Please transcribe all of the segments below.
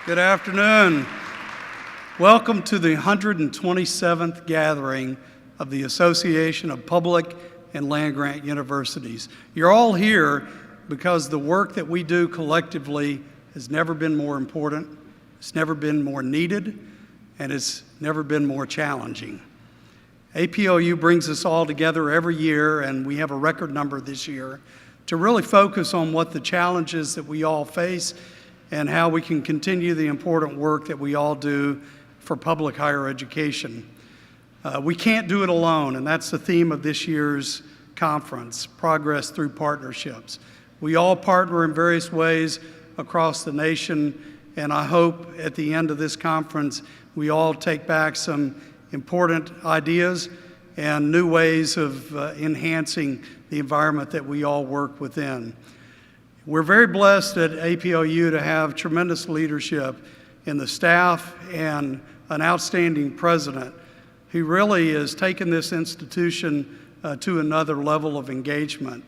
Good afternoon. Welcome to the 127th gathering of the Association of Public and Land-Grant Universities. You're all here because the work that we do collectively has never been more important, it's never been more needed, and it's never been more challenging. APLU brings us all together every year, and we have a record number this year, to really focus on what the challenges that we all face and how we can continue the important work that we all do for public higher education. We can't do it alone, and that's the theme of this year's conference, Progress Through Partnerships. We all partner in various ways across the nation, and I hope at the end of this conference we all take back some important ideas and new ways of enhancing the environment that we all work within. We're very blessed at APLU to have tremendous leadership in the staff and an outstanding president who really has taken this institution to another level of engagement.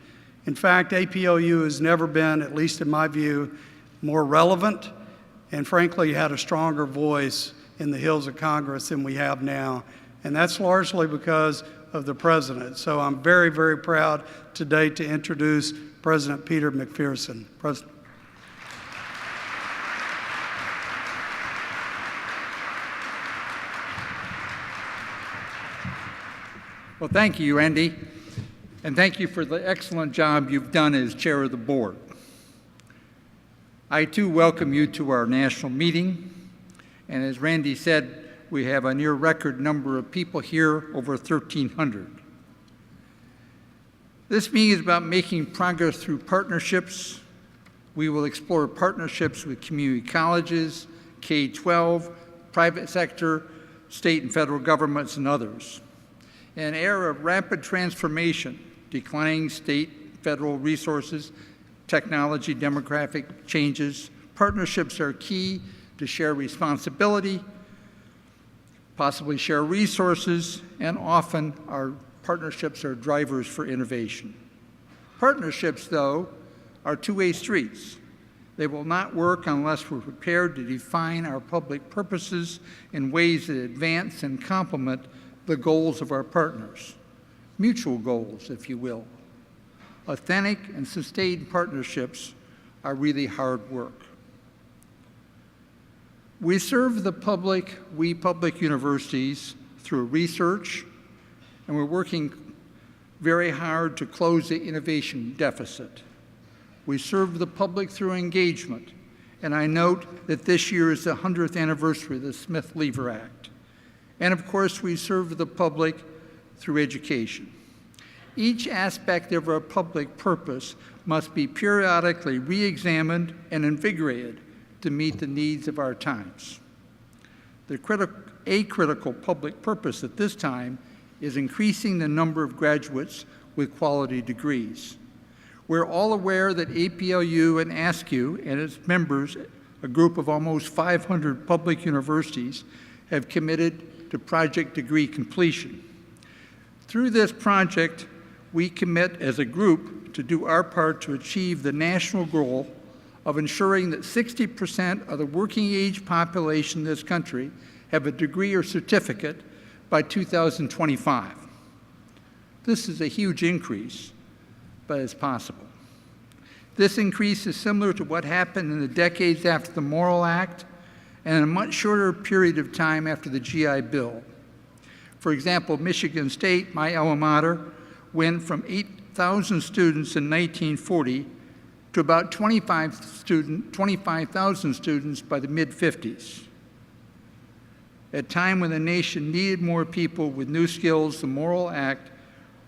In fact, APLU has never been, at least in my view, more relevant and frankly had a stronger voice in the hills of Congress than we have now. And that's largely because of the president. So I'm very, very proud today to introduce President Peter McPherson. President. Well, thank you, Andy, and thank you for the excellent job you've done as chair of the board. I, too, welcome you to our national meeting, and as Randy said, we have a near record number of people here, over 1,300. This meeting is about making progress through partnerships. We will explore partnerships with community colleges, K-12, private sector, state and federal governments, and others. In an era of rapid transformation, declining state, federal resources, technology, demographic changes, partnerships are key to share responsibility, possibly share resources, and often our partnerships are drivers for innovation. Partnerships, though, are two-way streets. They will not work unless we're prepared to define our public purposes in ways that advance and complement the goals of our partners, mutual goals, if you will. Authentic and sustained partnerships are really hard work. We serve the public, we public universities, through research, and we're working very hard to close the innovation deficit. We serve the public through engagement, and I note that this year is the 100th anniversary of the Smith-Lever Act. And of course, we serve the public through education. Each aspect of our public purpose must be periodically re-examined and invigorated to meet the needs of our times. A critical public purpose at this time is increasing the number of graduates with quality degrees. We're all aware that APLU and ASCU and its members, a group of almost 500 public universities, have committed to project degree completion. Through this project, we commit as a group to do our part to achieve the national goal of ensuring that 60% of the working age population in this country have a degree or certificate by 2025. This is a huge increase, but it's possible. This increase is similar to what happened in the decades after the Morrill Act and in a much shorter period of time after the GI Bill. For example, Michigan State, my alma mater, went from 8,000 students in 1940 to about 25,000 students by the mid-50s. At a time when the nation needed more people with new skills, the Morrill Act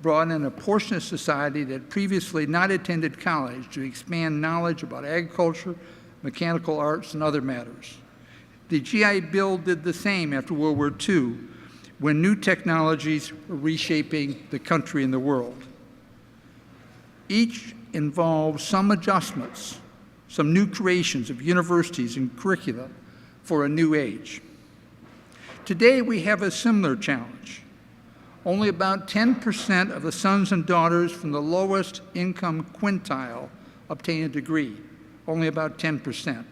brought in a portion of society that previously not attended college to expand knowledge about agriculture, mechanical arts, and other matters. The GI Bill did the same after World War II, when new technologies were reshaping the country and the world. Each involves some adjustments, some new creations of universities and curricula for a new age. Today, we have a similar challenge. Only about 10% of the sons and daughters from the lowest income quintile obtain a degree, only about 10%.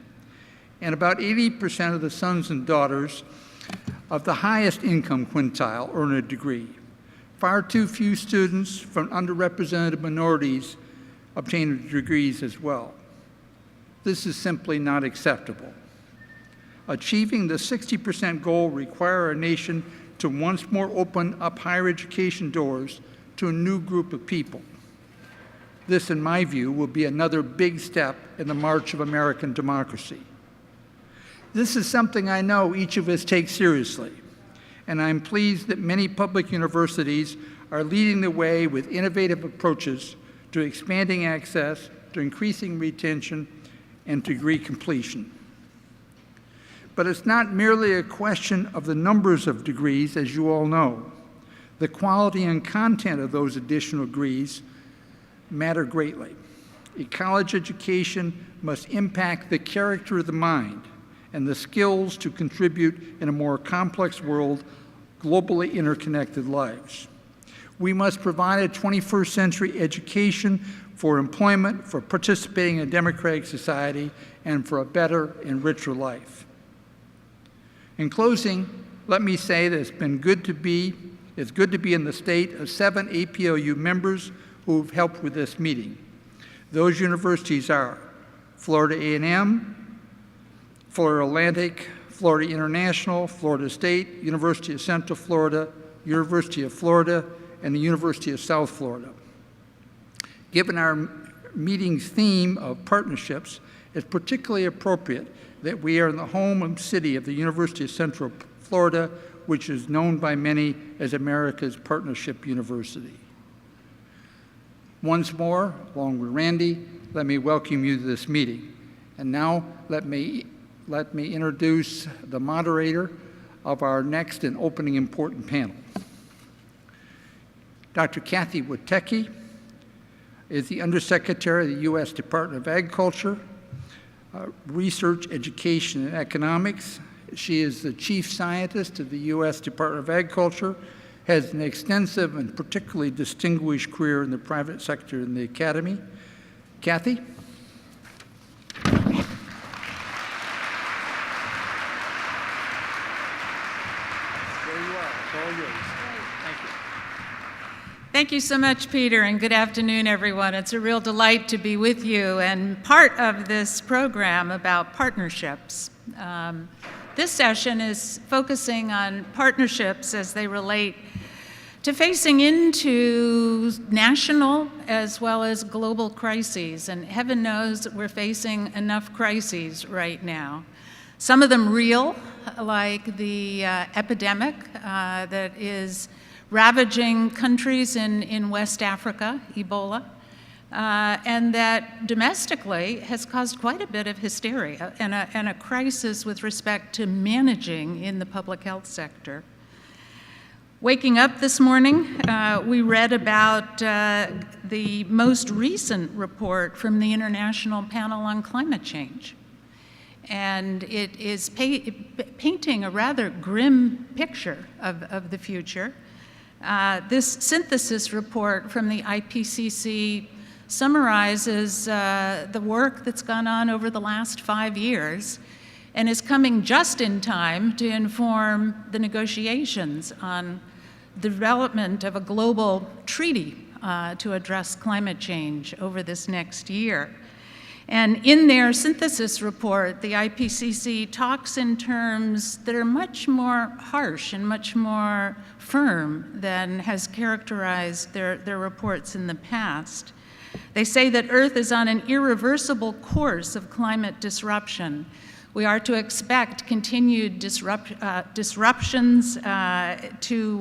and about 80% of the sons and daughters of the highest income quintile earn a degree. Far too few students from underrepresented minorities obtain degrees as well. This is simply not acceptable. Achieving the 60% goal requires our nation to once more open up higher education doors to a new group of people. This, in my view, will be another big step in the march of American democracy. This is something I know each of us takes seriously, and I'm pleased that many public universities are leading the way with innovative approaches to expanding access, to increasing retention, and degree completion. But it's not merely a question of the numbers of degrees, as you all know. The quality and content of those additional degrees matter greatly. A college education must impact the character of the mind and the skills to contribute in a more complex world, globally interconnected lives. We must provide a 21st century education for employment, for participating in a democratic society, and for a better and richer life. In closing, let me say that it's good to be in the state of 7 APLU members who've helped with this meeting. Those universities are Florida A&M, Florida Atlantic, Florida International, Florida State, University of Central Florida, University of Florida, and the University of South Florida. Given our meeting's theme of partnerships, it's particularly appropriate that we are in the home and city of the University of Central Florida, which is known by many as America's Partnership University. Once more, along with Randy, let me welcome you to this meeting. And now let me introduce the moderator of our next and opening important panel. Dr. Kathy Woteki is the Undersecretary of the U.S. Department of Agriculture, Research, Education, and Economics. She is the Chief Scientist of the U.S. Department of Agriculture, has an extensive and particularly distinguished career in the private sector and the academy. Kathy? There you are. It's all yours. Thank you. Thank you so much, Peter, and good afternoon, everyone. It's a real delight to be with you and part of this program about partnerships. This session is focusing on partnerships as they relate to facing into national as well as global crises. And heaven knows we're facing enough crises right now. Some of them real, like the epidemic that is ravaging countries in West Africa, Ebola, and that domestically has caused quite a bit of hysteria and a crisis with respect to managing in the public health sector. Waking up this morning, we read about the most recent report from the International Panel on Climate Change. And it is painting a rather grim picture of the future. This synthesis report from the IPCC summarizes the work that's gone on over the last 5 years and is coming just in time to inform the negotiations on the development of a global treaty to address climate change over this next year. And in their synthesis report, the IPCC talks in terms that are much more harsh and much more firm than has characterized their reports in the past. They say that Earth is on an irreversible course of climate disruption. We are to expect continued disruptions to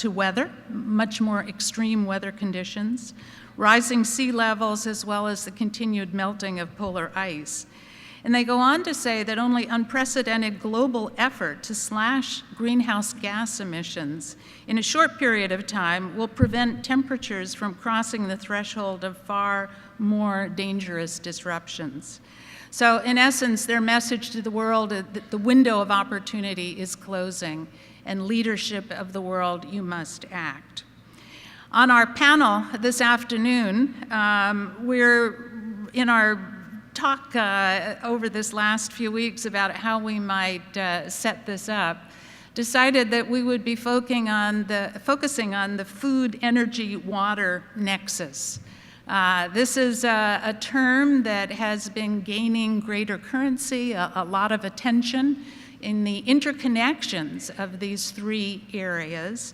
weather, much more extreme weather conditions, rising sea levels, as well as the continued melting of polar ice. And they go on to say that only unprecedented global effort to slash greenhouse gas emissions in a short period of time will prevent temperatures from crossing the threshold of far more dangerous disruptions. So in essence, their message to the world is that the window of opportunity is closing, and leadership of the world, you must act. On our panel this afternoon, we're in our talk over this last few weeks about how we might set this up, decided that we would be focusing on the food, energy, water nexus. This is a term that has been gaining greater currency, a lot of attention in the interconnections of these three areas.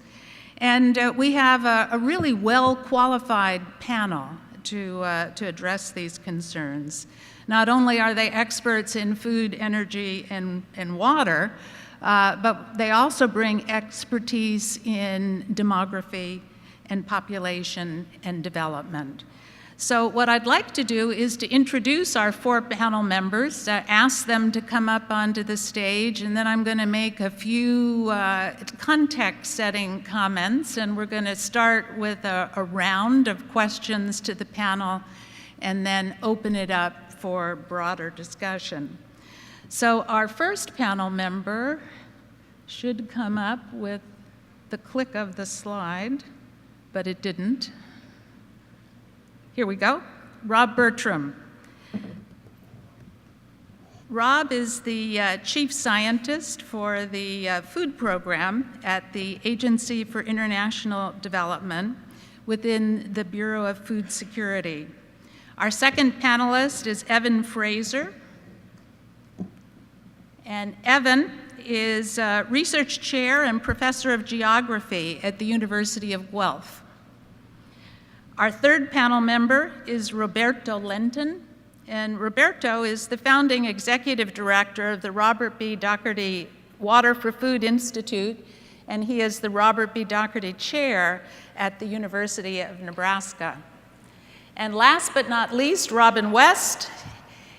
And we have a really well-qualified panel to address these concerns. Not only are they experts in food, energy, and water, but they also bring expertise in demography and population and development. So what I'd like to do is to introduce our four panel members, ask them to come up onto the stage, and then I'm going to make a few context-setting comments, and we're going to start with a round of questions to the panel and then open it up for broader discussion. So our first panel member should come up with the click of the slide, but it didn't. Here we go. Rob Bertram. Rob is the chief scientist for the food program at the Agency for International Development within the Bureau of Food Security. Our second panelist is Evan Fraser. And Evan is research chair and professor of geography at the University of Guelph. Our third panel member is Roberto Lenton, and Roberto is the founding executive director of the Robert B. Daugherty Water for Food Institute, and he is the Robert B. Daugherty Chair at the University of Nebraska. And last but not least, Robin West.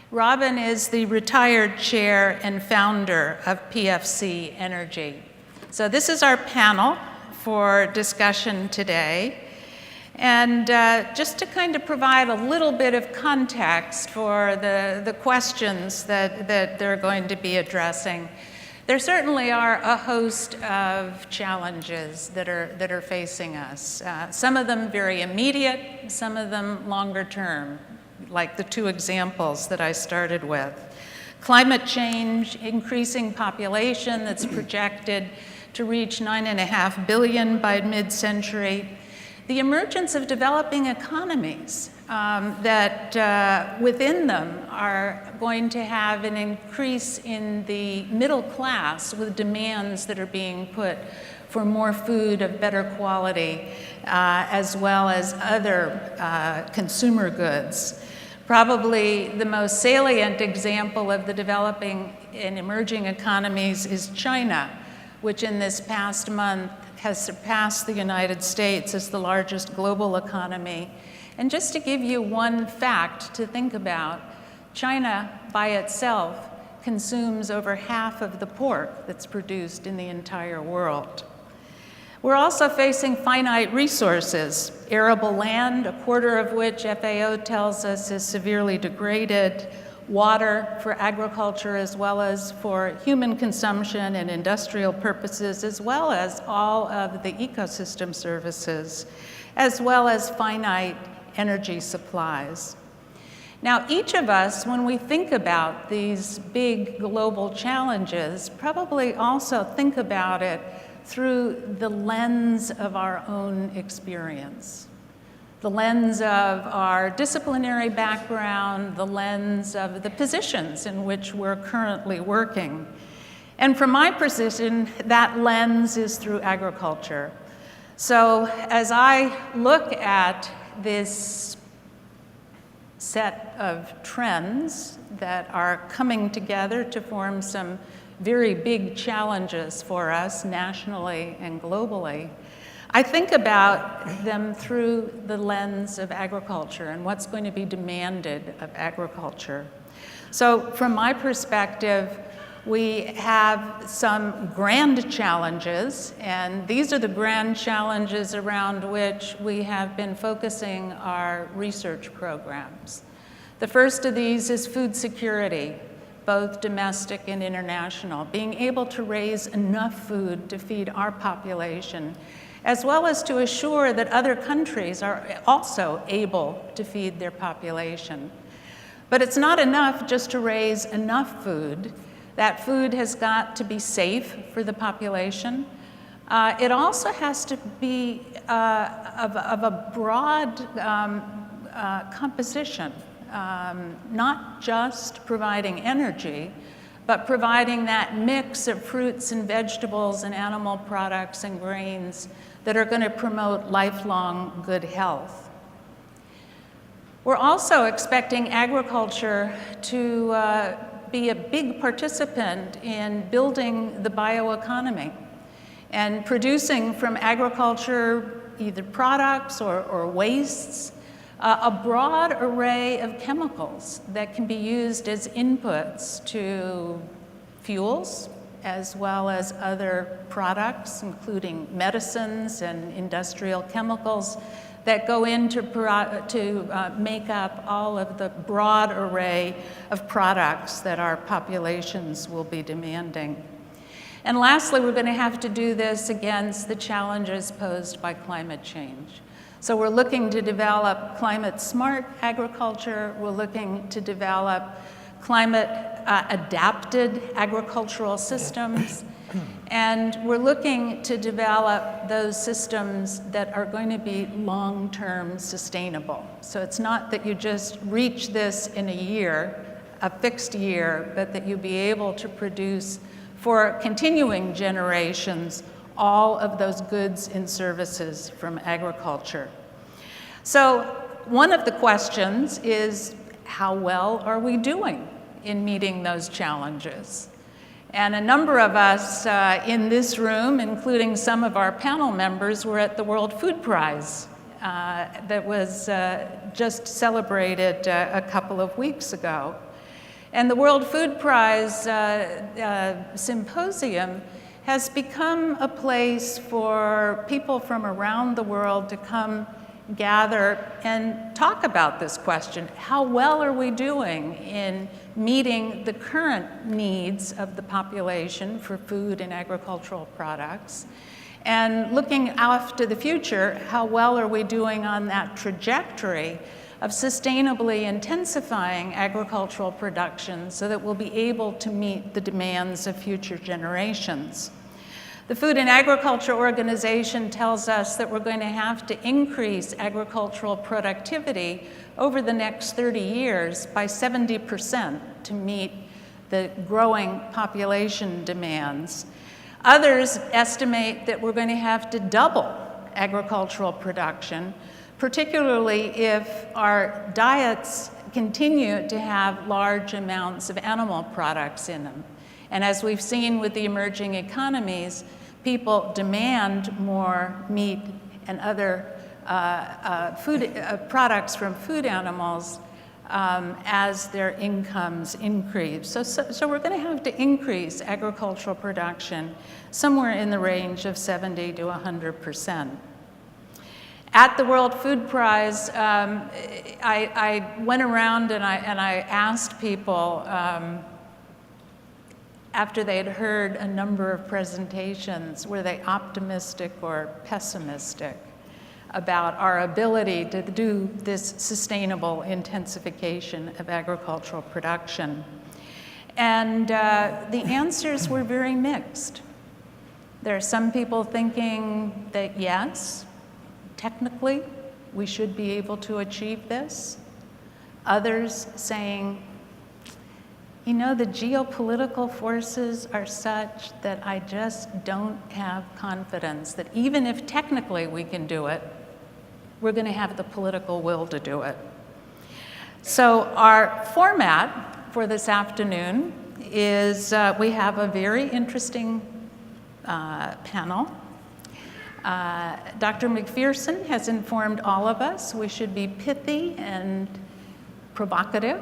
Robin is the retired chair and founder of PFC Energy. So this is our panel for discussion today. And just to kind of provide a little bit of context for the questions that they're going to be addressing, there certainly are a host of challenges that are facing us. Some of them very immediate, some of them longer term, like the two examples that I started with. Climate change, increasing population that's projected to reach 9.5 billion by mid-century. The emergence of developing economies that within them are going to have an increase in the middle class with demands that are being put for more food of better quality, as well as other consumer goods. Probably the most salient example of the developing and emerging economies is China, which in this past month has surpassed the United States as the largest global economy. And just to give you one fact to think about, China by itself consumes over half of the pork that's produced in the entire world. We're also facing finite resources, arable land, a quarter of which FAO tells us is severely degraded, water for agriculture as well as for human consumption and industrial purposes, as well as all of the ecosystem services, as well as finite energy supplies. Now, each of us, when we think about these big global challenges, probably also think about it through the lens of our own experience. The lens of our disciplinary background, the lens of the positions in which we're currently working. And from my position, that lens is through agriculture. So as I look at this set of trends that are coming together to form some very big challenges for us nationally and globally, I think about them through the lens of agriculture and what's going to be demanded of agriculture. So from my perspective, we have some grand challenges, and these are the grand challenges around which we have been focusing our research programs. The first of these is food security, both domestic and international, being able to raise enough food to feed our population, as well as to assure that other countries are also able to feed their population. But it's not enough just to raise enough food. That food has got to be safe for the population. It also has to be of a broad composition, not just providing energy, but providing that mix of fruits and vegetables and animal products and grains that are going to promote lifelong good health. We're also expecting agriculture to be a big participant in building the bioeconomy and producing from agriculture either products or wastes, a broad array of chemicals that can be used as inputs to fuels as well as other products, including medicines and industrial chemicals that go in to make up all of the broad array of products that our populations will be demanding. And lastly, we're going to have to do this against the challenges posed by climate change. So we're looking to develop climate-smart agriculture. We're looking to develop climate-adapted agricultural systems. And we're looking to develop those systems that are going to be long-term sustainable. So it's not that you just reach this in a year, a fixed year, but that you be able to produce for continuing generations all of those goods and services from agriculture. So one of the questions is, how well are we doing in meeting those challenges? And a number of us in this room, including some of our panel members, were at the World Food Prize that was just celebrated a couple of weeks ago. And the World Food Prize Symposium has become a place for people from around the world to come gather and talk about this question. How well are we doing in meeting the current needs of the population for food and agricultural products? And looking out to the future, how well are we doing on that trajectory of sustainably intensifying agricultural production so that we'll be able to meet the demands of future generations? The Food and Agriculture Organization tells us that we're going to have to increase agricultural productivity over the next 30 years by 70% to meet the growing population demands. Others estimate that we're going to have to double agricultural production, particularly if our diets continue to have large amounts of animal products in them. And as we've seen with the emerging economies, people demand more meat and other food products from food animals as their incomes increase. So we're going to have to increase agricultural production somewhere in the range of 70 to 100%. At the World Food Prize, I went around and I asked people after they'd heard a number of presentations, were they optimistic or pessimistic about our ability to do this sustainable intensification of agricultural production? And the answers were very mixed. There are some people thinking that yes, technically, we should be able to achieve this. Others saying, you know, the geopolitical forces are such that I just don't have confidence that even if technically we can do it, we're going to have the political will to do it. So our format for this afternoon is we have a very interesting panel. Dr. McPherson has informed all of us we should be pithy and provocative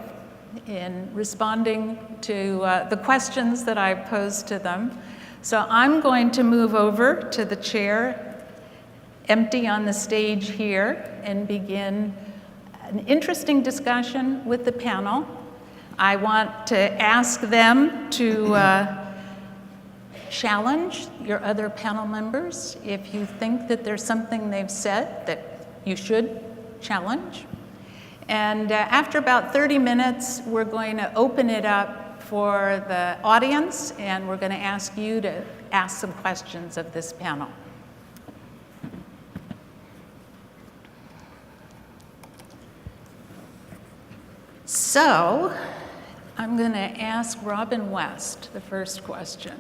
in responding to the questions that I posed to them. So I'm going to move over to the chair, empty on the stage here, and begin an interesting discussion with the panel. I want to ask them to challenge your other panel members if you think that there's something they've said that you should challenge. And after about 30 minutes, we're going to open it up for the audience, and we're going to ask you to ask some questions of this panel. So, I'm going to ask Robin West the first question.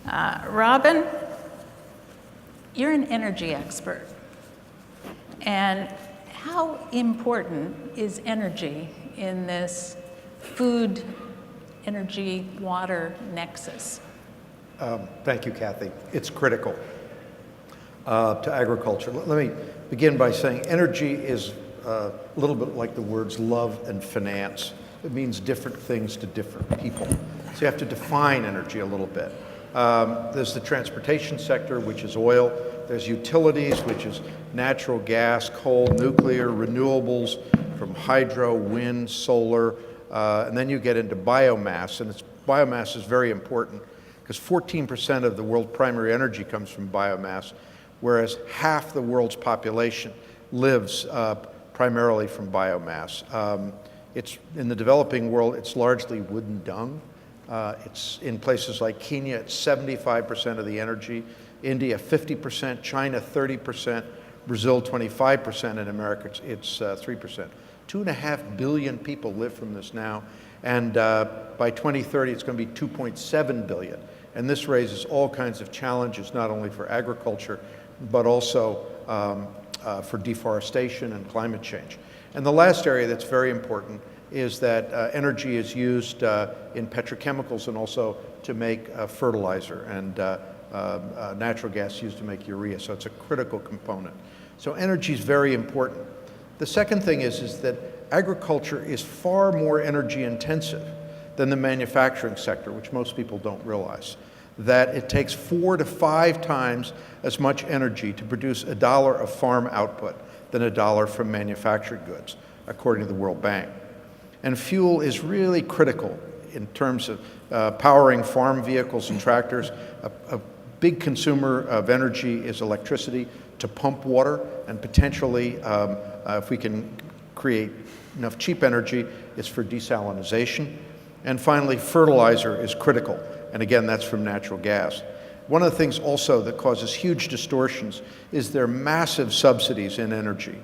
Robin, you're an energy expert. And how important is energy in this food, energy, water nexus? Thank you, Kathy. It's critical to agriculture. Let me begin by saying energy is a little bit like the words love and finance. It means different things to different people. So you have to define energy a little bit. There's the transportation sector, which is oil. There's utilities, which is natural gas, coal, nuclear, renewables from hydro, wind, solar, and then you get into biomass. And biomass is very important because 14% of the world's primary energy comes from biomass, whereas half the world's population lives primarily from biomass. It's in the developing world, it's largely wood and dung. It's in places like Kenya, it's 75% of the energy, India 50%, China 30%, Brazil 25%, and America it's 3%. 2.5 billion people live from this now, and by 2030 it's going to be 2.7 billion. And this raises all kinds of challenges, not only for agriculture, but also for deforestation and climate change. And the last area that's very important is that energy is used in petrochemicals and also to make fertilizer, and natural gas used to make urea, so it's a critical component. So energy is very important. The second thing is that agriculture is far more energy intensive than the manufacturing sector, which most people don't realize. That it takes 4 to 5 times as much energy to produce $1 of farm output than $1 from manufactured goods, according to the World Bank. And fuel is really critical in terms of powering farm vehicles and tractors. A big consumer of energy is electricity to pump water, and potentially, if we can create enough cheap energy, it's for desalinization. And finally, fertilizer is critical. And again, that's from natural gas. One of the things also that causes huge distortions is there are massive subsidies in energy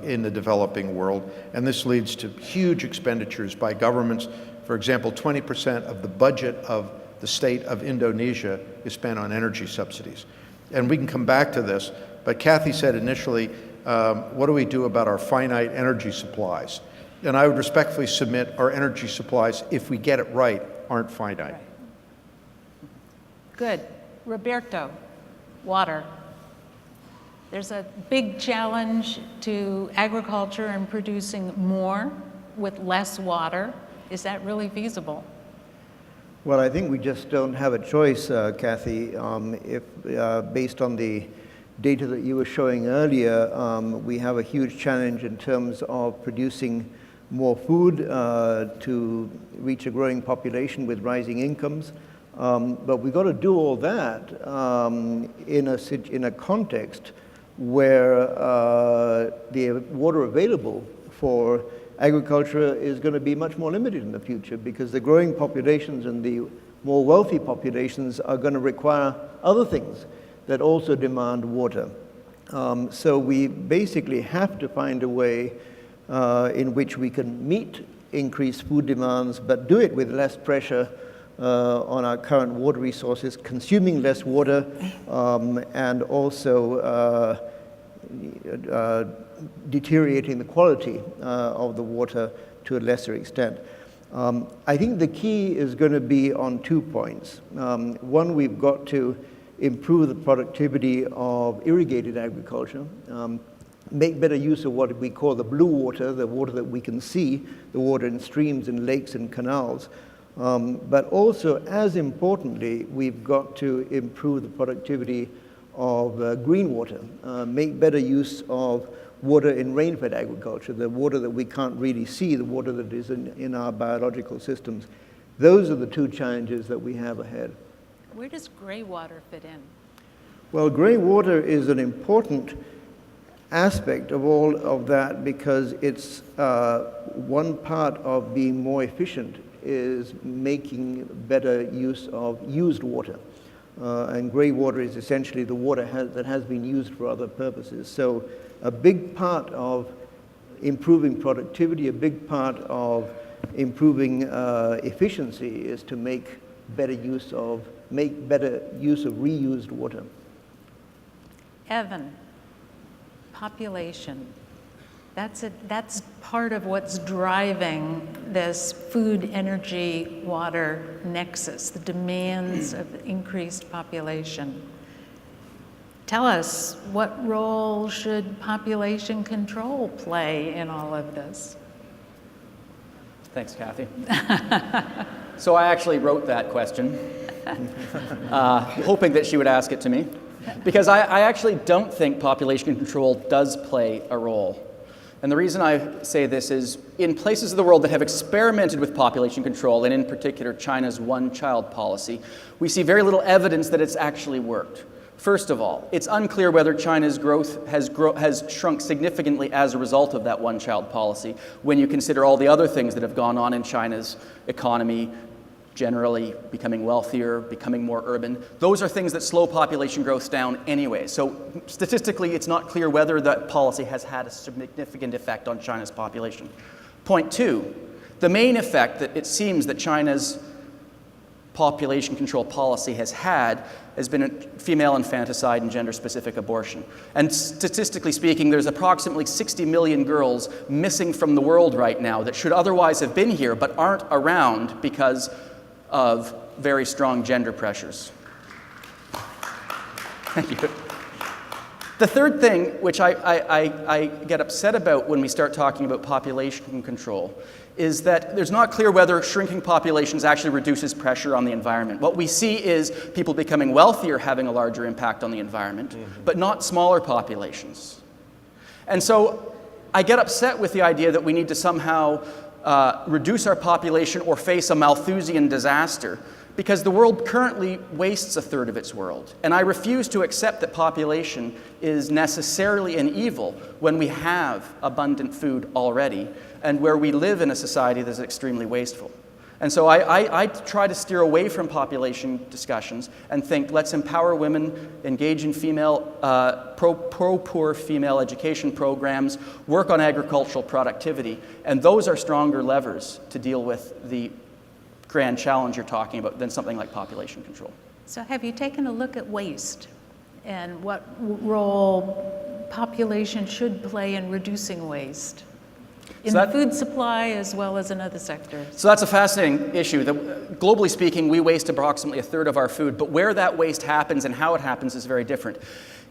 in the developing world, and this leads to huge expenditures by governments. For example, 20% of the budget of the state of Indonesia is spent on energy subsidies. And we can come back to this, but Kathy said initially, what do we do about our finite energy supplies? And I would respectfully submit our energy supplies, if we get it right, aren't finite. Right. Good. Roberto, water. There's a big challenge to agriculture and producing more with less water. Is that really feasible? Well, I think we just don't have a choice, Kathy. Based on the data that you were showing earlier, we have a huge challenge in terms of producing more food to reach a growing population with rising incomes. But we've got to do all that in a context where the water available for agriculture is going to be much more limited in the future, because the growing populations and the more wealthy populations are going to require other things that also demand water. So we basically have to find a way in which we can meet increased food demands, but do it with less pressure on our current water resources, consuming less water, and also deteriorating the quality of the water to a lesser extent. I think the key is going to be on 2 points. One, we've got to improve the productivity of irrigated agriculture, make better use of what we call the blue water, the water that we can see, the water in streams and lakes and canals. But also, as importantly, we've got to improve the productivity of green water, make better use of water in rain-fed agriculture, the water that we can't really see, the water that is in our biological systems. Those are the 2 challenges that we have ahead. Where does gray water fit in? Well, gray water is an important aspect of all of that, because it's one part of being more efficient is making better use of used water. And gray water is essentially the water that has been used for other purposes. So a big part of improving productivity, a big part of improving efficiency is to make better use of reused water. Evan, population. That's part of what's driving this food, energy, water nexus, the demands of increased population. Tell us, what role should population control play in all of this? Thanks, Kathy. So I actually wrote that question, hoping that she would ask it to me, because I actually don't think population control does play a role. And the reason I say this is, in places of the world that have experimented with population control, and in particular China's one-child policy, we see very little evidence that it's actually worked. First of all, it's unclear whether China's growth has shrunk significantly as a result of that one-child policy when you consider all the other things that have gone on in China's economy, generally becoming wealthier, becoming more urban. Those are things that slow population growth down anyway. So statistically, it's not clear whether that policy has had a significant effect on China's population. Point two, the main effect that it seems that China's population control policy has been female infanticide and gender-specific abortion. And statistically speaking, there's approximately 60 million girls missing from the world right now that should otherwise have been here but aren't around because of very strong gender pressures. Thank you. The third thing, which I get upset about when we start talking about population control, is that there's not clear whether shrinking populations actually reduces pressure on the environment. What we see is people becoming wealthier having a larger impact on the environment, but not smaller populations. And so I get upset with the idea that we need to somehow reduce our population or face a Malthusian disaster, because the world currently wastes a third of its world. And I refuse to accept that population is necessarily an evil when we have abundant food already and where we live in a society that's extremely wasteful. And so I try to steer away from population discussions and think, let's empower women, engage in pro-poor female education programs, work on agricultural productivity, and those are stronger levers to deal with the grand challenge you're talking about than something like population control. So have you taken a look at waste and what role population should play in reducing waste? In the food supply as well as in other sectors. So that's a fascinating issue. Globally speaking, we waste approximately a third of our food, but where that waste happens and how it happens is very different.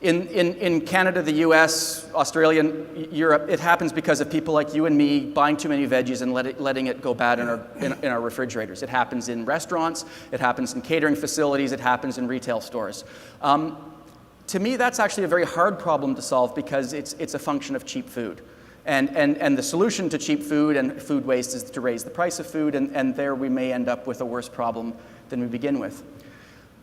In Canada, the US, Australia, and Europe, it happens because of people like you and me buying too many veggies and letting it go bad in our refrigerators. It happens in restaurants, it happens in catering facilities, it happens in retail stores. To me, that's actually a very hard problem to solve because it's a function of cheap food. And the solution to cheap food and food waste is to raise the price of food, and there we may end up with a worse problem than we begin with.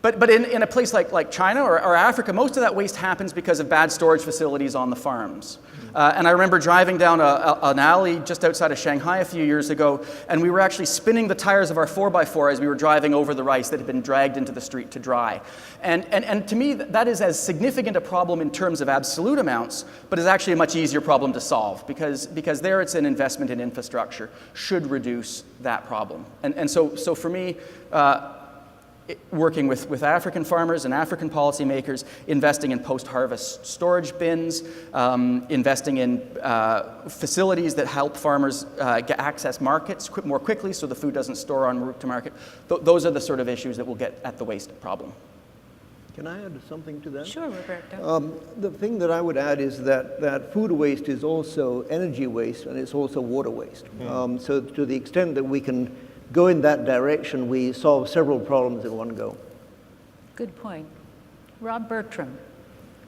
But in a place like China or Africa, most of that waste happens because of bad storage facilities on the farms. And I remember driving down an alley just outside of Shanghai a few years ago, and we were actually spinning the tires of our 4x4 as we were driving over the rice that had been dragged into the street to dry. And to me, that is as significant a problem in terms of absolute amounts, but is actually a much easier problem to solve because there it's an investment in infrastructure should reduce that problem. And so for me, working with African farmers and African policymakers, investing in post-harvest storage bins, investing in facilities that help farmers access markets more quickly so the food doesn't store en route to market. Those are the sort of issues that will get at the waste problem. Can I add something to that? Sure, Roberto. The thing that I would add is that food waste is also energy waste and it's also water waste. So to the extent that we can go in that direction, we solve several problems in one go. Good point. Rob Bertram,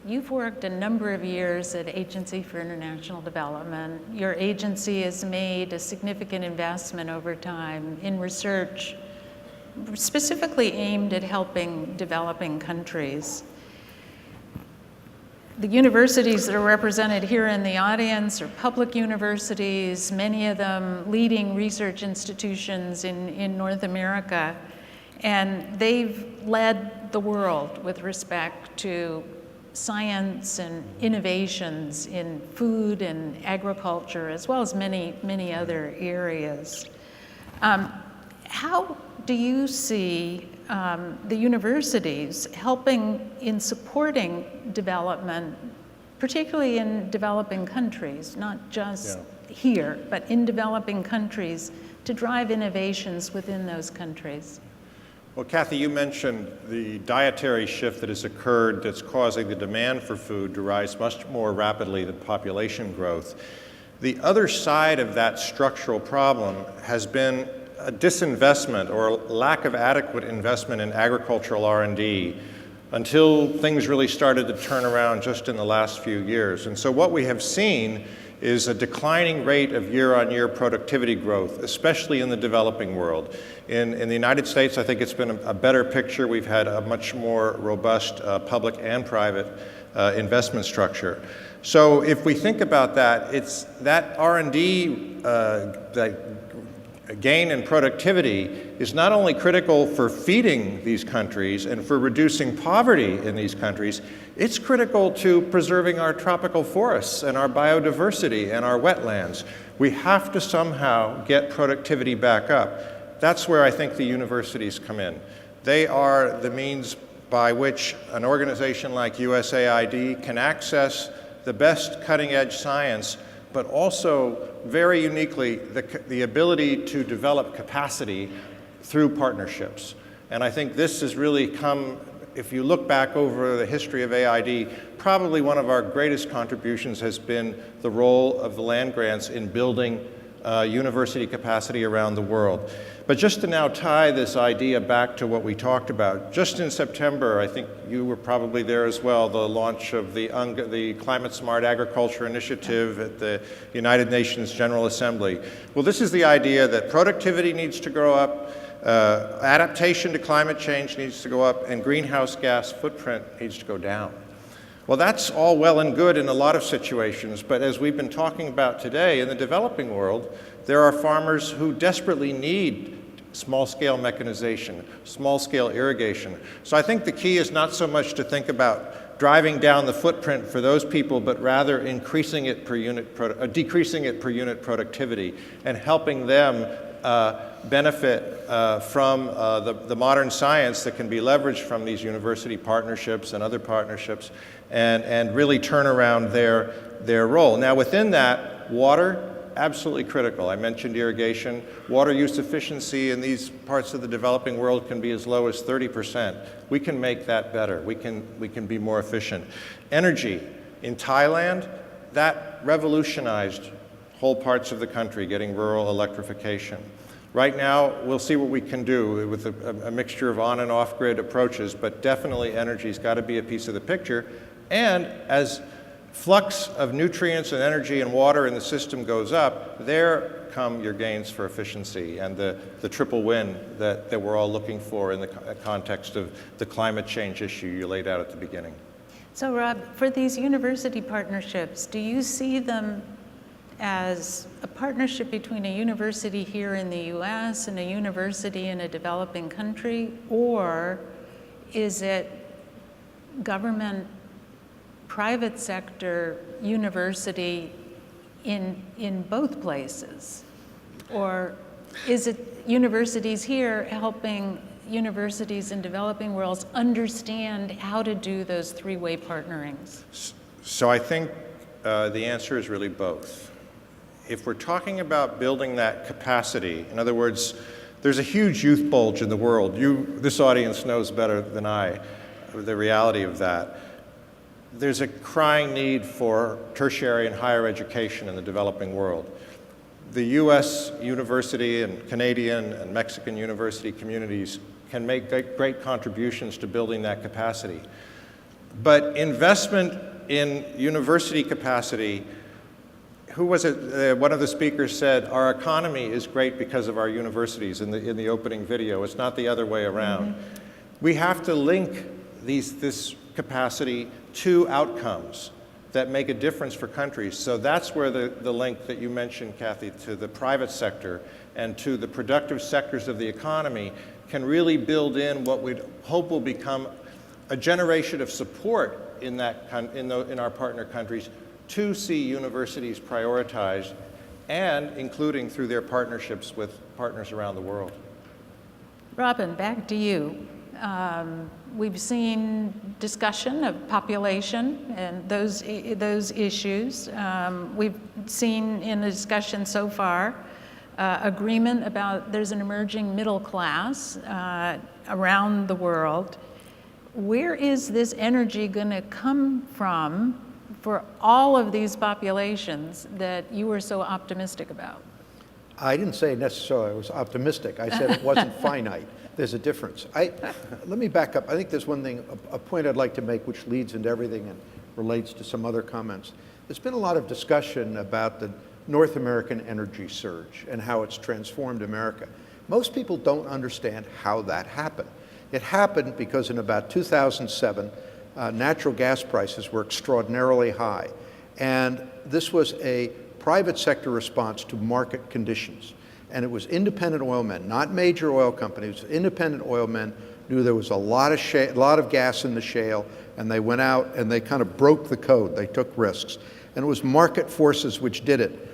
you've worked a number of years at Agency for International Development. Your agency has made a significant investment over time in research, specifically aimed at helping developing countries. the universities that are represented here in the audience are public universities, many of them leading research institutions in North America. And they've led the world with respect to science and innovations in food and agriculture, as well as many, many other areas. How do you see the universities helping in supporting development, particularly in developing countries, not just here, but in developing countries, to drive innovations within those countries? Well, Kathy, you mentioned the dietary shift that has occurred that's causing the demand for food to rise much more rapidly than population growth. The other side of that structural problem has been a disinvestment or lack of adequate investment in agricultural R&D until things really started to turn around just in the last few years. And so what we have seen is a declining rate of year-on-year productivity growth, especially in the developing world. In the United States, I think it's been a better picture. We've had a much more robust public and private investment structure. So if we think about that, it's that R&D that gain in productivity is not only critical for feeding these countries and for reducing poverty in these countries, it's critical to preserving our tropical forests and our biodiversity and our wetlands. We have to somehow get productivity back up. That's where I think the universities come in. They are the means by which an organization like USAID can access the best cutting-edge science, but also very uniquely the ability to develop capacity through partnerships. And I think this has really come, if you look back over the history of AID, probably one of our greatest contributions has been the role of the land grants in building university capacity around the world. But just to now tie this idea back to what we talked about, just in September, I think you were probably there as well, the launch of the Climate Smart Agriculture Initiative at the United Nations General Assembly. Well, this is the idea that productivity needs to grow up, adaptation to climate change needs to go up, and greenhouse gas footprint needs to go down. Well, that's all well and good in a lot of situations, but as we've been talking about today, in the developing world, there are farmers who desperately need small-scale mechanization, small-scale irrigation. So I think the key is not so much to think about driving down the footprint for those people, but rather increasing it per unit, decreasing it per unit productivity, and helping them benefit from the modern science that can be leveraged from these university partnerships and other partnerships, and really turn around their role. Now, within that, water, absolutely critical. I mentioned irrigation. Water use efficiency in these parts of the developing world can be as low as 30%. We can make that better. We can be more efficient. Energy. In Thailand, that revolutionized whole parts of the country, getting rural electrification. Right now, we'll see what we can do with a mixture of on and off-grid approaches, but definitely energy's got to be a piece of the picture. And as flux of nutrients and energy and water in the system goes up, there come your gains for efficiency and the triple win that we're all looking for in the context of the climate change issue you laid out at the beginning. So Rob, for these university partnerships, do you see them as a partnership between a university here in the US and a university in a developing country, or is it government, private sector, university in both places? Or is it universities here helping universities in developing worlds understand how to do those three-way partnerings? So I think the answer is really both. If we're talking about building that capacity, in other words, there's a huge youth bulge in the world. This audience knows better than I the reality of that. There's a crying need for tertiary and higher education in the developing world. The US university and Canadian and Mexican university communities can make great contributions to building that capacity. But investment in university capacity, who was it? One of the speakers said, our economy is great because of our universities in the opening video. It's not the other way around. Mm-hmm. We have to link this capacity to outcomes that make a difference for countries. So that's where the link that you mentioned, Kathy, to the private sector and to the productive sectors of the economy can really build in what we'd hope will become a generation of support in our partner countries to see universities prioritized, and including through their partnerships with partners around the world. Robin, back to you. We've seen discussion of population and those issues. We've seen in the discussion so far agreement about there's an emerging middle class around the world. Where is this energy going to come from for all of these populations that you were so optimistic about? I didn't say necessarily I was optimistic. I said it wasn't finite. There's a difference. Let me back up. I think there's one thing, a point I'd like to make which leads into everything and relates to some other comments. There's been a lot of discussion about the North American energy surge and how it's transformed America. Most people don't understand how that happened. It happened because in about 2007, natural gas prices were extraordinarily high. And this was a private sector response to market conditions. And it was independent oil men, not major oil companies. Independent oil men knew there was a lot of gas in the shale, and they went out and they kind of broke the code. They took risks. And it was market forces which did it.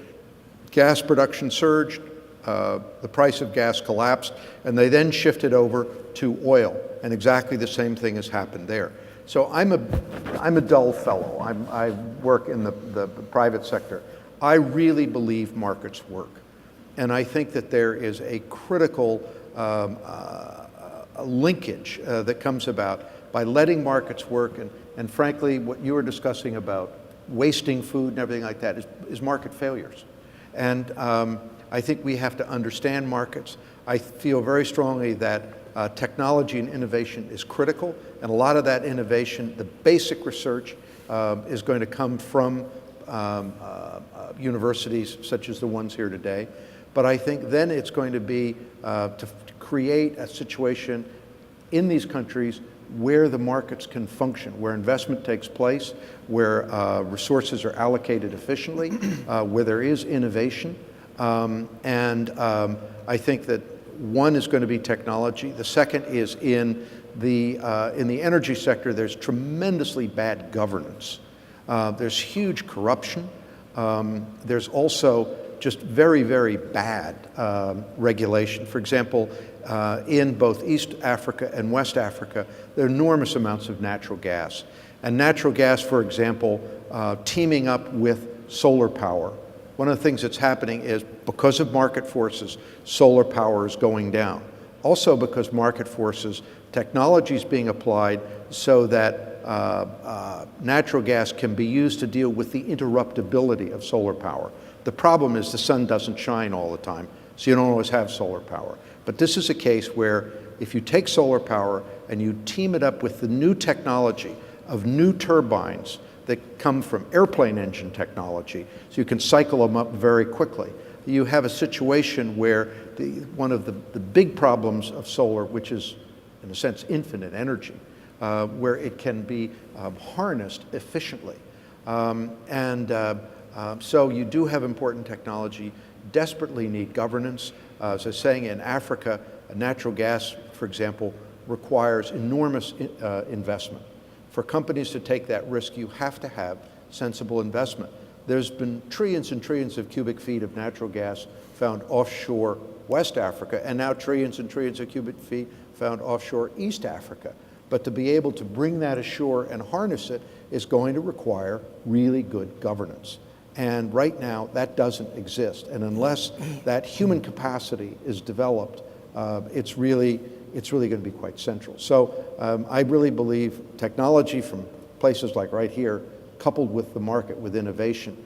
Gas production surged, the price of gas collapsed, and they then shifted over to oil. And exactly the same thing has happened there. So I'm a dull fellow. I work in the private sector. I really believe markets work. And I think that there is a critical linkage that comes about by letting markets work. And frankly, what you were discussing about wasting food and everything like that is market failures. And I think we have to understand markets. I feel very strongly that technology and innovation is critical. And a lot of that innovation, the basic research, is going to come from universities such as the ones here today. But I think then it's going to be to create a situation in these countries where the markets can function, where investment takes place, where resources are allocated efficiently, where there is innovation. And I think that one is going to be technology. The second is in the energy sector, there's tremendously bad governance. There's huge corruption. There's also just very, very bad regulation. For example, in both East Africa and West Africa, there are enormous amounts of natural gas. And natural gas, for example, teaming up with solar power. One of the things that's happening is because of market forces, solar power is going down. Also because market forces, technology is being applied so that natural gas can be used to deal with the interruptibility of solar power. The problem is the sun doesn't shine all the time, so you don't always have solar power. But this is a case where if you take solar power and you team it up with the new technology of new turbines that come from airplane engine technology, so you can cycle them up very quickly, you have a situation where one of the big problems of solar, which is in a sense infinite energy, where it can be harnessed efficiently. So you do have important technology, desperately need governance. As I was saying, in Africa, natural gas, for example, requires enormous investment. For companies to take that risk, you have to have sensible investment. There's been trillions and trillions of cubic feet of natural gas found offshore West Africa, and now trillions and trillions of cubic feet found offshore East Africa. But to be able to bring that ashore and harness it is going to require really good governance. And right now, that doesn't exist. And unless that human capacity is developed, it's really going to be quite central. So I really believe technology from places like right here, coupled with the market, with innovation,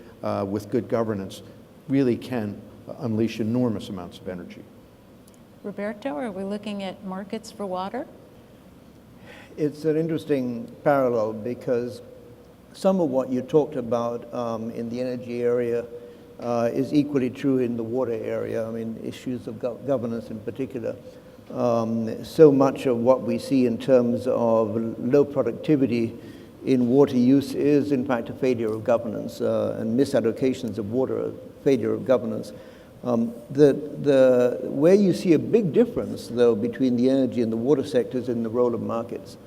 with good governance, really can unleash enormous amounts of energy. Roberto, are we looking at markets for water? It's an interesting parallel because some of what you talked about in the energy area is equally true in the water area. I mean, issues of governance in particular. So much of what we see in terms of low productivity in water use is in fact a failure of governance, and misallocations of water, a failure of governance. Where you see a big difference, though, between the energy and the water sectors in the role of markets.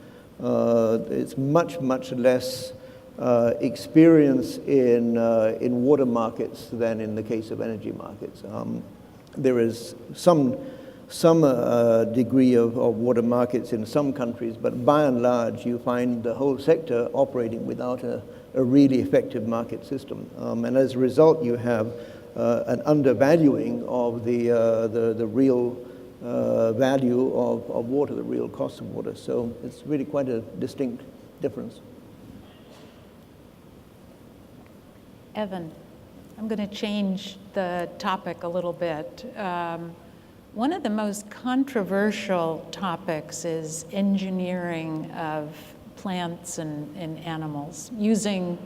It's much, much less experience in water markets than in the case of energy markets. There is some degree of water markets in some countries, but by and large, you find the whole sector operating without a really effective market system. And as a result, you have an undervaluing of the real value of water, the real cost of water. So it's really quite a distinct difference. Evan, I'm going to change the topic a little bit. One of the most controversial topics is engineering of plants and animals, using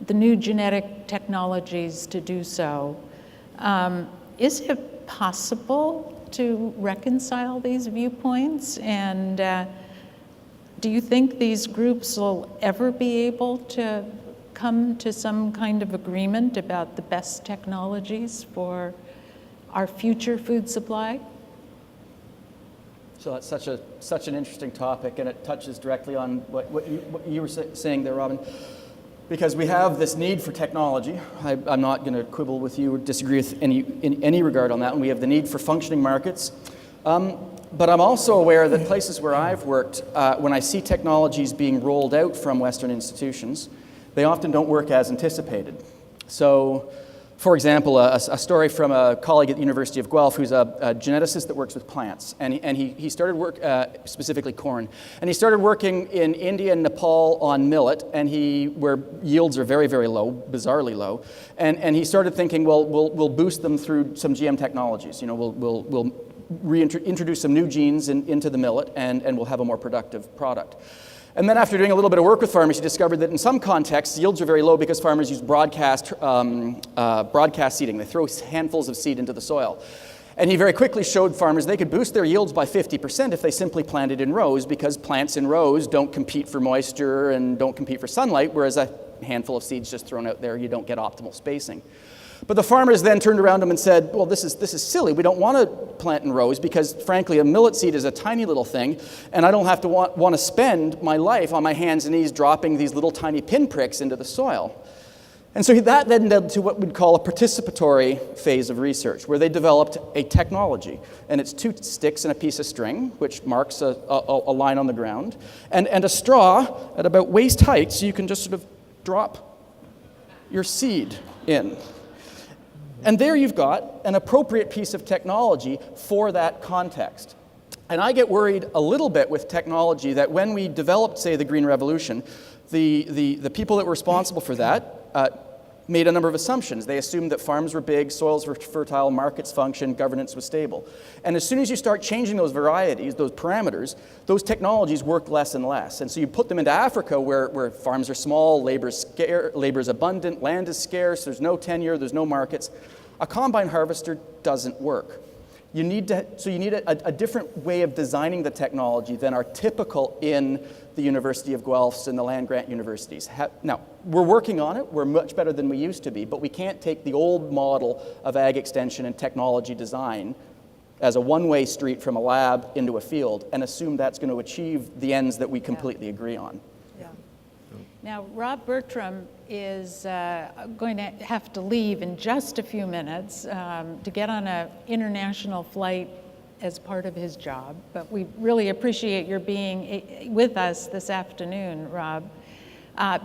the new genetic technologies to do so. Is it possible to reconcile these viewpoints? And do you think these groups will ever be able to come to some kind of agreement about the best technologies for our future food supply? So that's such an interesting topic, and it touches directly on what you were saying there, Robin. Because we have this need for technology. I'm not going to quibble with you or disagree with in any regard on that. And we have the need for functioning markets. But I'm also aware that places where I've worked, when I see technologies being rolled out from Western institutions, they often don't work as anticipated. So, for example, a story from a colleague at the University of Guelph who's a geneticist that works with plants. And he started work, specifically corn. And he started working in India and Nepal on millet, where yields are very, very low, bizarrely low. And he started thinking, well, we'll boost them through some GM technologies. You know, we'll introduce some new genes into the millet, and we'll have a more productive product. And then after doing a little bit of work with farmers, he discovered that in some contexts, yields are very low because farmers use broadcast seeding. They throw handfuls of seed into the soil. And he very quickly showed farmers they could boost their yields by 50% if they simply planted in rows, because plants in rows don't compete for moisture and don't compete for sunlight, whereas a handful of seeds just thrown out there, you don't get optimal spacing. But the farmers then turned around to him and said, well, this is silly. We don't want to plant in rows because, frankly, a millet seed is a tiny little thing, and I don't have to want to spend my life on my hands and knees dropping these little tiny pinpricks into the soil. And so that then led to what we'd call a participatory phase of research, where they developed a technology. And it's 2 sticks and a piece of string, which marks a line on the ground, and a straw at about waist height, so you can just sort of drop your seed in. And there you've got an appropriate piece of technology for that context. And I get worried a little bit with technology that when we developed, say, the Green Revolution, the people that were responsible for that made a number of assumptions. They assumed that farms were big, soils were fertile, markets functioned, governance was stable. And as soon as you start changing those varieties, those parameters, those technologies worked less and less. And so you put them into Africa where farms are small, labor's abundant, land is scarce, there's no tenure, there's no markets. A combine harvester doesn't work. You need a different way of designing the technology than are typical in the University of Guelphs and the land-grant universities. Now, we're working on it. We're much better than we used to be, but we can't take the old model of ag extension and technology design as a one-way street from a lab into a field and assume that's going to achieve the ends that we completely agree on. Yeah. Now, Rob Bertram is going to have to leave in just a few minutes to get on an international flight as part of his job, but we really appreciate your being with us this afternoon, Rob.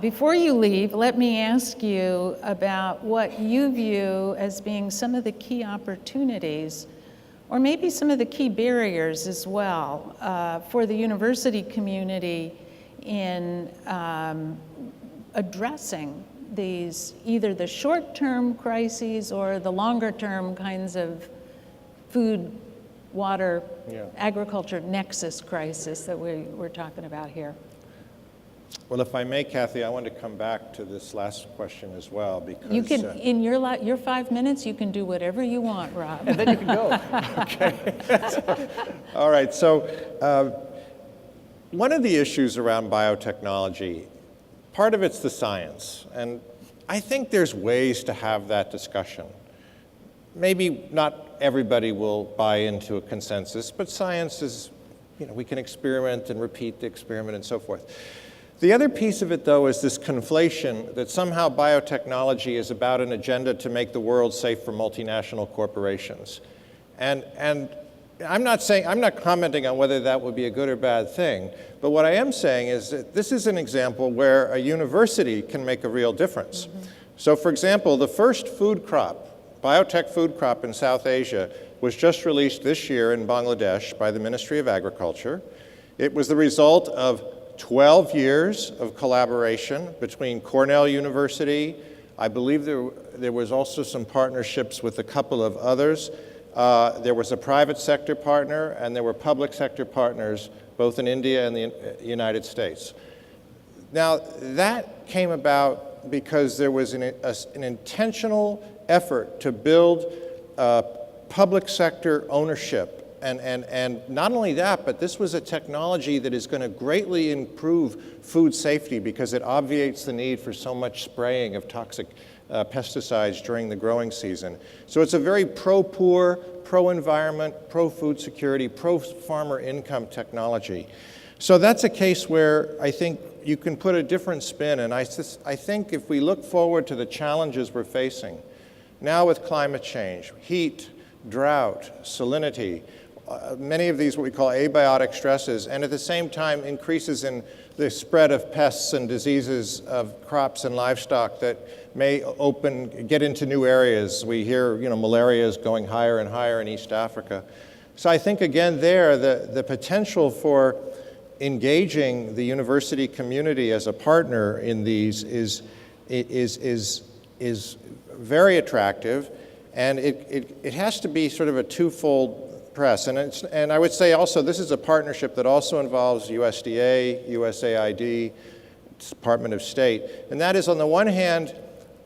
Before you leave, let me ask you about what you view as being some of the key opportunities, or maybe some of the key barriers as well, for the university community in addressing these, either the short-term crises or the longer-term kinds of food, water, agriculture nexus crisis that we're talking about here. Well, if I may, Kathy, I want to come back to this last question as well, because You can, in your 5 minutes, you can do whatever you want, Rob. And then you can go. All right, so one of the issues around biotechnology, part of it's the science, and I think there's ways to have that discussion. Maybe not everybody will buy into a consensus, but science is, we can experiment and repeat the experiment and so forth. The other piece of it, though, is this conflation that somehow biotechnology is about an agenda to make the world safe for multinational corporations. And I'm not commenting on whether that would be a good or bad thing, but what I am saying is that this is an example where a university can make a real difference. Mm-hmm. So, for example, the first food crop, biotech food crop in South Asia, was just released this year in Bangladesh by the Ministry of Agriculture. It was the result of 12 years of collaboration between Cornell University. I believe there was also some partnerships with a couple of others. There was a private sector partner, and there were public sector partners, both in India and the United States. Now, that came about because there was an intentional effort to build public sector ownership. And not only that, but this was a technology that is going to greatly improve food safety because it obviates the need for so much spraying of toxic pesticides during the growing season. So it's a very pro-poor, pro-environment, pro-food security, pro-farmer income technology. So that's a case where I think you can put a different spin, and I think if we look forward to the challenges we're facing, now with climate change, heat, drought, salinity, many of these what we call abiotic stresses, and at the same time increases in the spread of pests and diseases of crops and livestock that may get into new areas. We hear, malaria is going higher and higher in East Africa. So I think again there, the potential for engaging the university community as a partner in these is very attractive, and it has to be sort of a twofold press. And I would say also this is a partnership that also involves USDA, USAID, Department of State. And that is, on the one hand,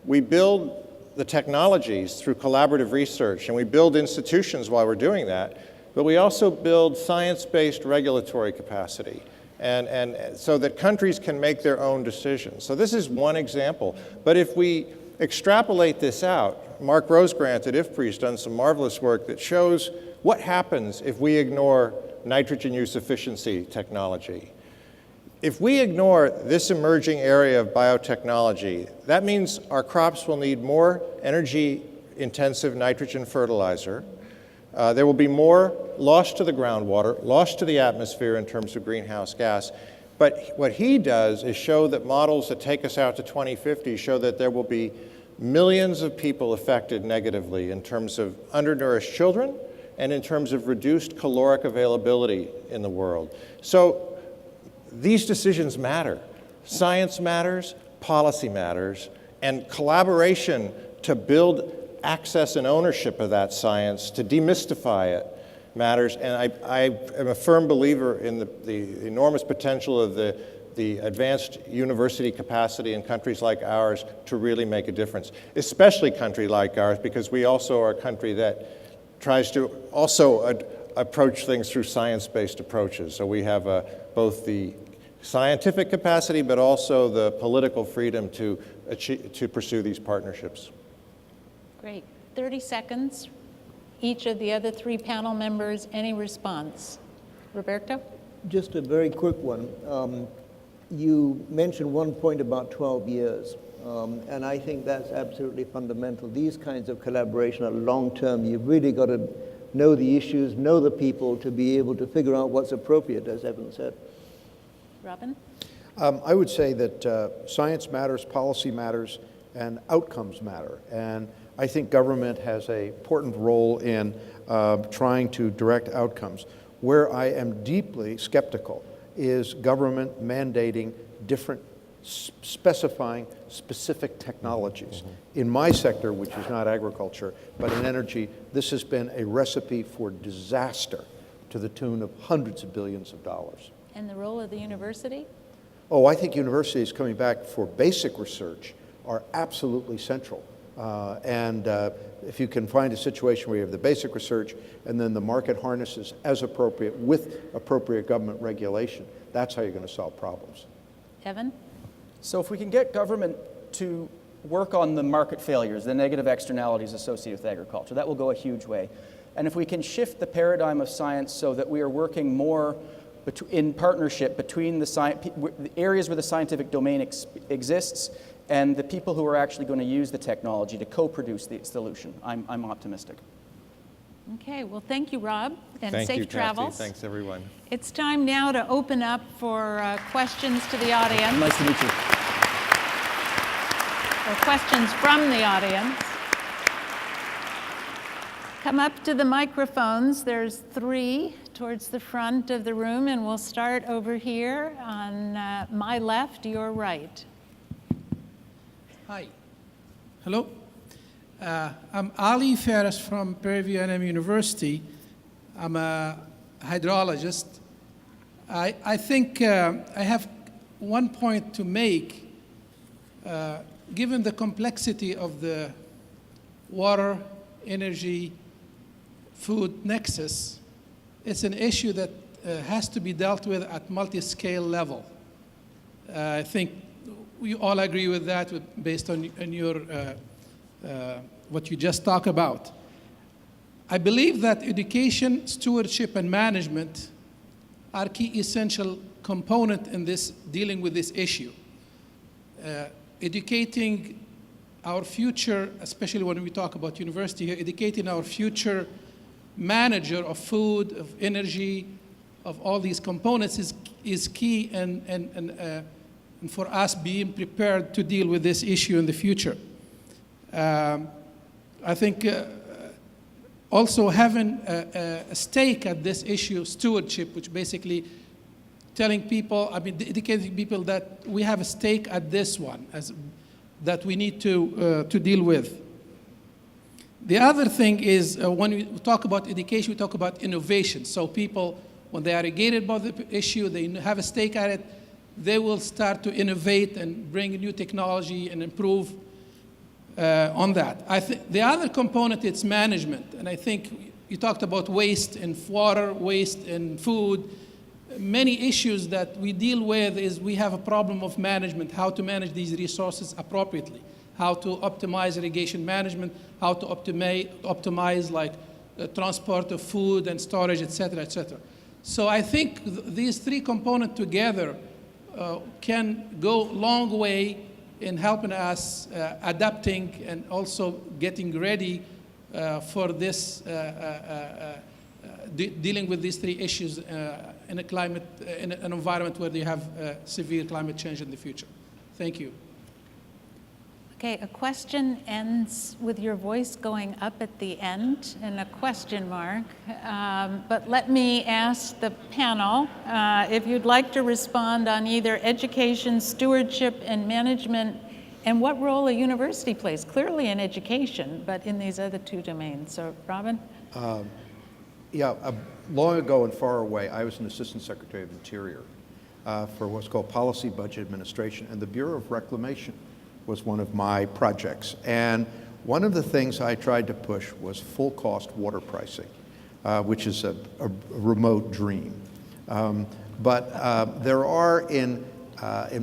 we build the technologies through collaborative research, and we build institutions while we're doing that, but we also build science-based regulatory capacity, and so that countries can make their own decisions. So this is one example. But if we extrapolate this out, Mark Rosegrant at IFPRI has done some marvelous work that shows what happens if we ignore nitrogen use efficiency technology. If we ignore this emerging area of biotechnology, that means our crops will need more energy-intensive nitrogen fertilizer. There will be more lost to the groundwater, lost to the atmosphere in terms of greenhouse gas. But what he does is show that models that take us out to 2050 show that there will be millions of people affected negatively in terms of undernourished children and in terms of reduced caloric availability in the world. So these decisions matter. Science matters, policy matters, and collaboration to build access and ownership of that science, to demystify it, matters. And I am a firm believer in the enormous potential of the advanced university capacity in countries like ours to really make a difference, especially a country like ours, because we also are a country that tries to also approach things through science-based approaches. So we have both the scientific capacity, but also the political freedom to pursue these partnerships. Great. 30 seconds. Each of the other three panel members, any response? Roberto? Just a very quick one. You mentioned one point about 12 years, and I think that's absolutely fundamental. These kinds of collaboration are long-term. You've really got to know the issues, know the people to be able to figure out what's appropriate, as Evan said. Robin? I would say that science matters, policy matters, and outcomes matter. And I think government has an important role in trying to direct outcomes. Where I am deeply skeptical is government mandating different, specifying specific technologies. Mm-hmm. In my sector, which is not agriculture, but in energy, this has been a recipe for disaster to the tune of hundreds of billions of dollars. And the role of the university? Oh, I think universities coming back for basic research are absolutely central. If you can find a situation where you have the basic research and then the market harnesses as appropriate with appropriate government regulation, that's how you're going to solve problems. Evan? So if we can get government to work on the market failures, the negative externalities associated with agriculture, that will go a huge way. And if we can shift the paradigm of science so that we are working more in partnership between the areas where the scientific domain exists and the people who are actually going to use the technology to co-produce the solution, I'm optimistic. Okay, well, thank you, Rob, and Thank safe you, Kathy. travels. Thanks, everyone. It's time now to open up for questions to the audience, Nice to meet you. or questions from the audience. Come up to the microphones. There's 3 towards the front of the room, and we'll start over here on my left, your right. Hi. Hello. I'm Ali Faris from Prairie A&M University. I'm a hydrologist. I think I have one point to make. Given the complexity of the water, energy, food nexus, it's an issue that has to be dealt with at multi-scale level. I think we all agree with that based on your what you just talked about. I believe that education, stewardship, and management are key essential component in this dealing with this issue. Educating our future, especially when we talk about university here, educating our future manager of food, of energy, of all these components is key and for us being prepared to deal with this issue in the future. I think also having a stake at this issue of stewardship, which basically telling people, educating people that we have a stake at this one, that we need to deal with. The other thing is when we talk about education, we talk about innovation. So people, when they are engaged about the issue, they have a stake at it, they will start to innovate and bring new technology and improve on that. I think the other component is management, and I think you talked about waste in water, waste in food. Many issues that we deal with is we have a problem of management, how to manage these resources appropriately, how to optimize irrigation management, how to optimize like transport of food and storage, et cetera, et cetera. So I think these 3 components together can go a long way in helping us adapting and also getting ready for this, dealing with these 3 issues in an environment where you have severe climate change in the future. Thank you. Okay, a question ends with your voice going up at the end and a question mark. But let me ask the panel if you'd like to respond on either education, stewardship, and management, and what role a university plays, clearly in education, but in these other 2 domains. So, Robin? Long ago and far away, I was an Assistant Secretary of Interior for what's called Policy Budget Administration, and the Bureau of Reclamation was one of my projects. And one of the things I tried to push was full cost water pricing, which is a remote dream. But there are, in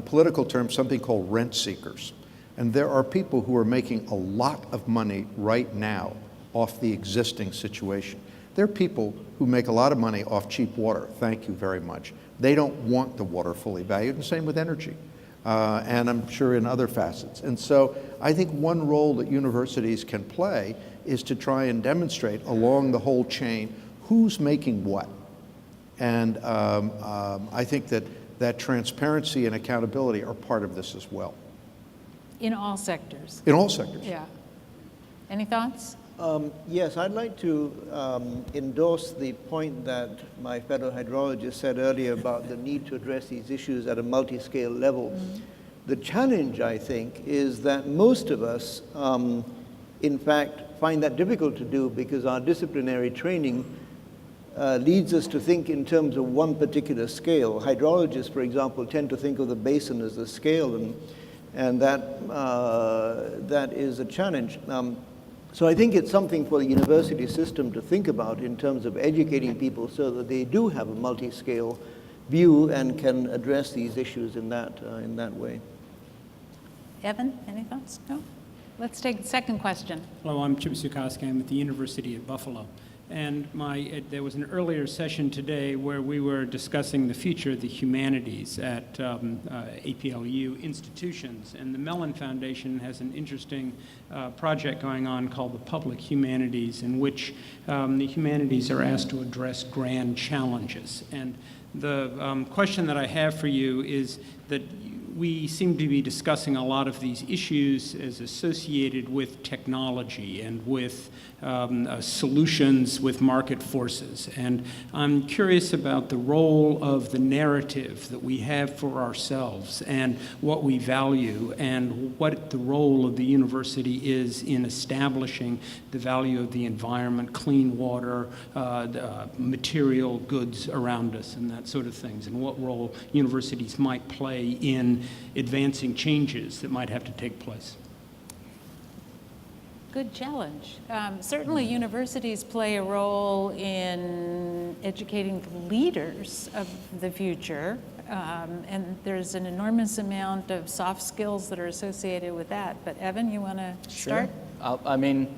political terms, something called rent seekers. And there are people who are making a lot of money right now off the existing situation. There are people who make a lot of money off cheap water. Thank you very much. They don't want the water fully valued, and same with energy. And I'm sure in other facets. And so I think one role that universities can play is to try and demonstrate along the whole chain who's making what. And I think that transparency and accountability are part of this as well. In all sectors? In all sectors. Yeah. Any thoughts? Yes, I'd like to endorse the point that my fellow hydrologist said earlier about the need to address these issues at a multi-scale level. Mm-hmm. The challenge, I think, is that most of us, in fact, find that difficult to do because our disciplinary training leads us to think in terms of one particular scale. Hydrologists, for example, tend to think of the basin as the scale, and that is a challenge. So I think it's something for the university system to think about in terms of educating people so that they do have a multi-scale view and can address these issues in that way. Evan, any thoughts? No? Let's take the second question. Hello, I'm Chip Sukowski. I'm at the University at Buffalo. And there was an earlier session today where we were discussing the future of the humanities at APLU institutions. And the Mellon Foundation has an interesting project going on called the Public Humanities, in which the humanities are asked to address grand challenges. And the question that I have for you is that we seem to be discussing a lot of these issues as associated with technology and with solutions with market forces. And I'm curious about the role of the narrative that we have for ourselves and what we value and what the role of the university is in establishing the value of the environment, clean water, material goods around us and that sort of things, and what role universities might play in advancing changes that might have to take place. Good challenge. Certainly universities play a role in educating the leaders of the future, and there's an enormous amount of soft skills that are associated with that. But Evan, you want to start? Sure.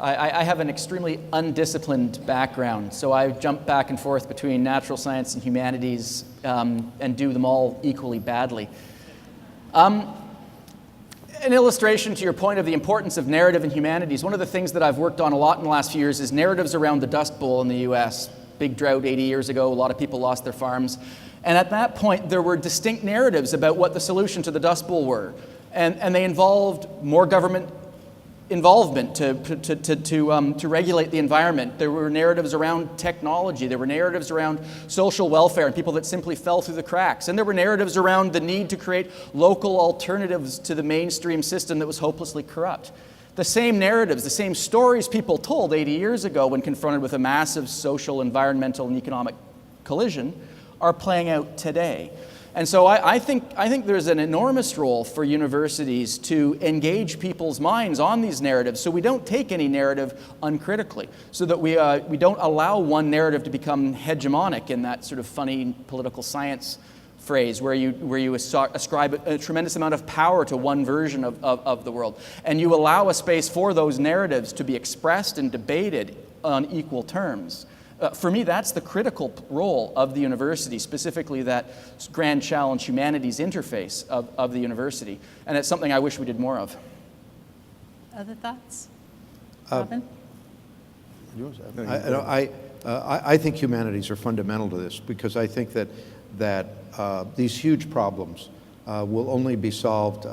I have an extremely undisciplined background, so I jump back and forth between natural science and humanities and do them all equally badly. An illustration to your point of the importance of narrative in humanities, one of the things that I've worked on a lot in the last few years is narratives around the Dust Bowl in the US. Big drought 80 years ago, a lot of people lost their farms. And at that point, there were distinct narratives about what the solution to the Dust Bowl were. And they involved more government involvement to regulate the environment. There were narratives around technology. There were narratives around social welfare and people that simply fell through the cracks. And there were narratives around the need to create local alternatives to the mainstream system that was hopelessly corrupt. The same narratives, the same stories people told 80 years ago when confronted with a massive social, environmental, and economic collision are playing out today. And so I think there's an enormous role for universities to engage people's minds on these narratives so we don't take any narrative uncritically, so that we don't allow one narrative to become hegemonic in that sort of funny political science phrase where you ascribe a tremendous amount of power to one version of the world. And you allow a space for those narratives to be expressed and debated on equal terms. For me, that's the critical role of the university, specifically that grand challenge humanities interface of the university. And it's something I wish we did more of. Other thoughts? Robin? I think humanities are fundamental to this because I think that these huge problems will only be solved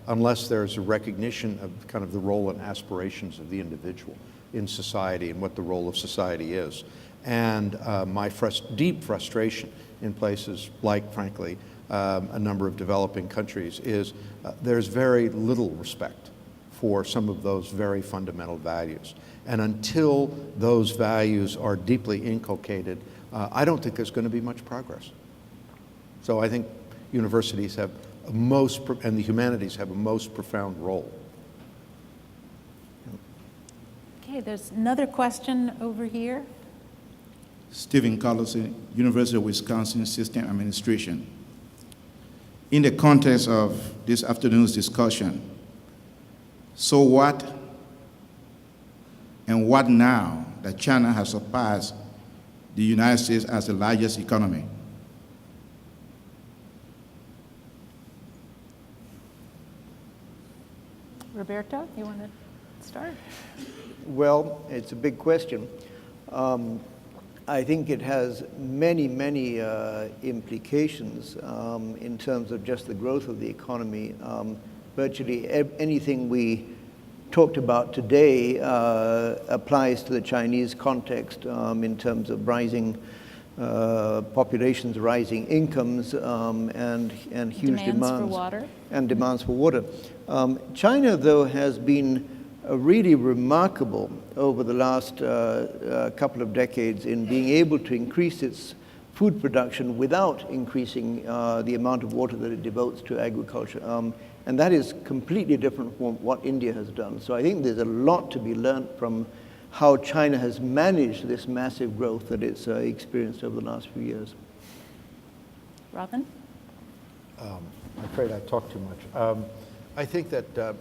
unless there's a recognition of kind of the role and aspirations of the individual in society and what the role of society is. And my deep frustration in places like, frankly, a number of developing countries is there's very little respect for some of those very fundamental values. And until those values are deeply inculcated, I don't think there's going to be much progress. So I think universities have and the humanities have a most profound role. Okay, there's another question over here. Stephen Carlson, University of Wisconsin System Administration. In the context of this afternoon's discussion, so what and what now that China has surpassed the United States as the largest economy? Roberto, you want to start? Well, it's a big question. I think it has many, many implications in terms of just the growth of the economy. Virtually anything we talked about today applies to the Chinese context in terms of rising populations, rising incomes, and huge demands for water. And demands for water. China, though, has been really remarkable over the last couple of decades in being able to increase its food production without increasing the amount of water that it devotes to agriculture. And that is completely different from what India has done. So I think there's a lot to be learned from how China has managed this massive growth that it's experienced over the last few years. Robin? I'm afraid I talk too much. I think that the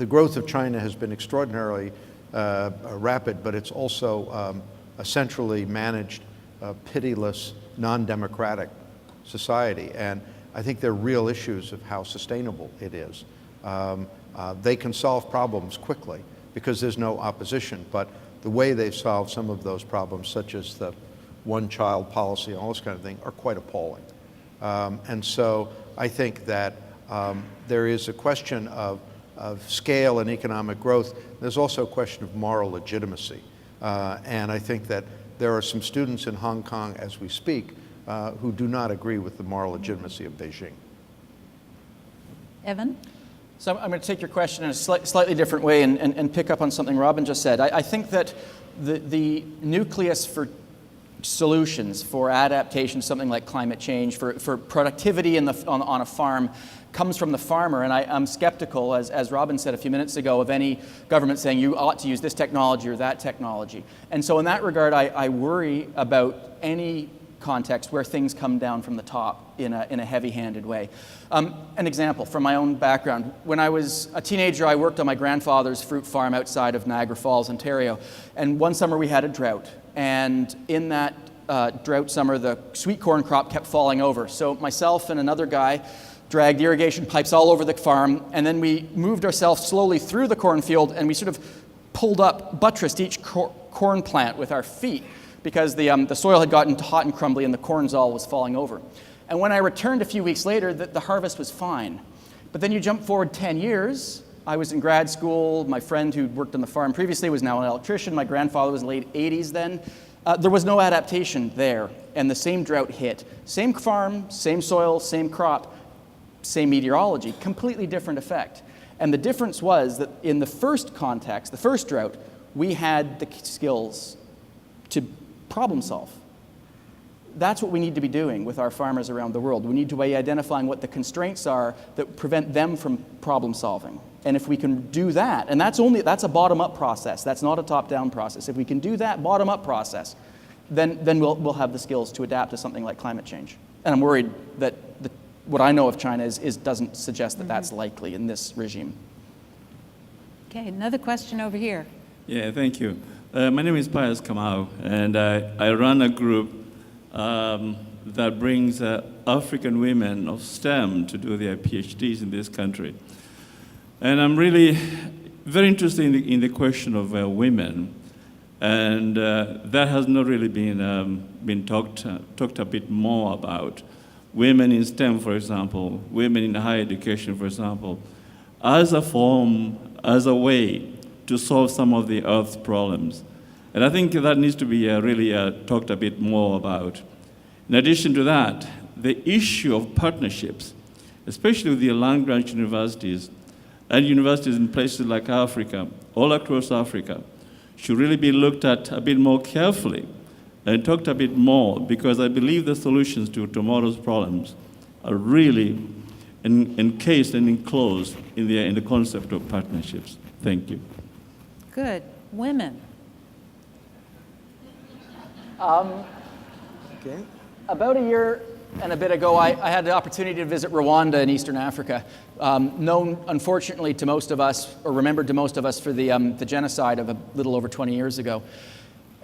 growth of China has been extraordinarily rapid, but it's also a centrally managed, pitiless, non-democratic society. And I think there are real issues of how sustainable it is. They can solve problems quickly because there's no opposition, but the way they solve some of those problems, such as the one-child policy and all this kind of thing, are quite appalling. And so I think that there is a question of scale and economic growth. There's also a question of moral legitimacy. And I think that there are some students in Hong Kong as we speak who do not agree with the moral legitimacy of Beijing. Evan? So I'm going to take your question in a slightly different way and pick up on something Robin just said. I think that the nucleus for solutions, for adaptation, something like climate change, for productivity on a farm, comes from the farmer. And I'm skeptical, as Robin said a few minutes ago, of any government saying you ought to use this technology or that technology. And so in that regard, I worry about any context where things come down from the top in a heavy-handed way. An example from my own background. When I was a teenager, I worked on my grandfather's fruit farm outside of Niagara Falls, Ontario. And one summer we had a drought. And in that drought summer, the sweet corn crop kept falling over. So myself and another guy dragged irrigation pipes all over the farm, and then we moved ourselves slowly through the cornfield, and we sort of buttressed each corn plant with our feet, because the soil had gotten hot and crumbly and the cornzol was falling over. And when I returned a few weeks later, the harvest was fine. But then you jump forward 10 years. I was in grad school. My friend who worked on the farm previously was now an electrician. My grandfather was late 80s then. There was no adaptation there, and the same drought hit. Same farm, same soil, same crop, same meteorology, completely different effect. And the difference was that in the first context, the first drought, we had the skills to problem solve. That's what we need to be doing with our farmers around the world. We need to be identifying what the constraints are that prevent them from problem solving. And if we can do that, and that's a bottom-up process, that's not a top-down process. If we can do that bottom-up process, then we'll have the skills to adapt to something like climate change. And I'm worried that what I know of China doesn't suggest that that's likely in this regime. Okay, another question over here. Yeah, thank you. My name is Pius Kamau, and I run a group that brings African women of STEM to do their PhDs in this country. And I'm really very interested in the question of women, and that has not really been talked a bit more about. Women in STEM, for example, women in higher education, for example, as a way to solve some of the Earth's problems. And I think that needs to be really talked a bit more about. In addition to that, the issue of partnerships, especially with the land-grant universities and universities in places like Africa, all across Africa, should really be looked at a bit more carefully and talked a bit more, because I believe the solutions to tomorrow's problems are really encased and enclosed in the concept of partnerships. Thank you. Good. Women. Okay. About a year and a bit ago, I had the opportunity to visit Rwanda in Eastern Africa, known, unfortunately, to most of us, or remembered to most of us, for the genocide of a little over 20 years ago.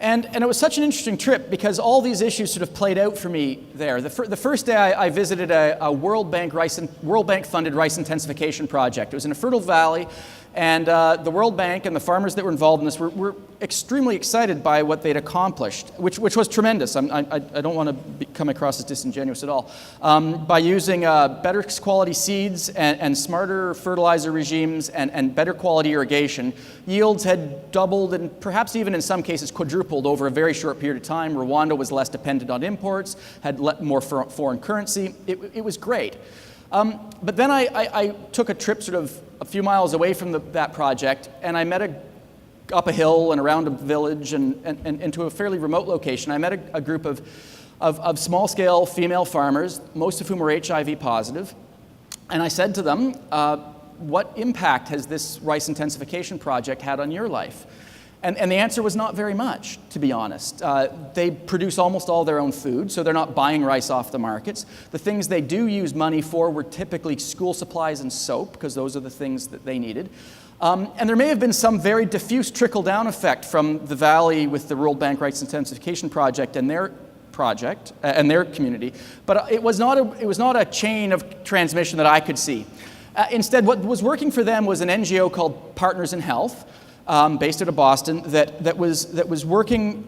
And it was such an interesting trip because all these issues sort of played out for me there. The first day I visited a World Bank funded rice intensification project. It was in a fertile valley, and the World Bank and the farmers that were involved in this were extremely excited by what they'd accomplished, which was tremendous. I don't want to come across as disingenuous at all. By using better quality seeds and smarter fertilizer regimes and better quality irrigation, yields had doubled and perhaps even in some cases quadrupled over a very short period of time. Rwanda was less dependent on imports, had more foreign currency. It was great. But then I took a trip sort of a few miles away from that project, and I met up a hill and around a village and into a fairly remote location. I met a group of small-scale female farmers, most of whom were HIV positive. And I said to them, what impact has this rice intensification project had on your life? And the answer was not very much, to be honest. They produce almost all their own food, so they're not buying rice off the markets. The things they do use money for were typically school supplies and soap, because those are the things that they needed. And there may have been some very diffuse trickle-down effect from the Valley with the World Bank Rice Intensification Project and their community, but it was not a chain of transmission that I could see. Instead, what was working for them was an NGO called Partners in Health, based out of Boston, that was working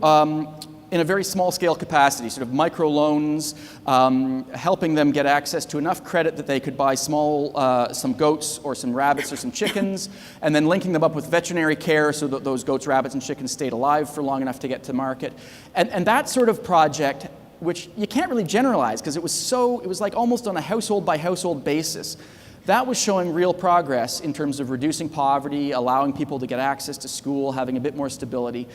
in a very small-scale capacity, sort of microloans, helping them get access to enough credit that they could buy some goats or some rabbits or some chickens, and then linking them up with veterinary care so that those goats, rabbits, and chickens stayed alive for long enough to get to market. And that sort of project, which you can't really generalize because it was like almost on a household-by-household basis, that was showing real progress in terms of reducing poverty, allowing people to get access to school, having a bit more stability.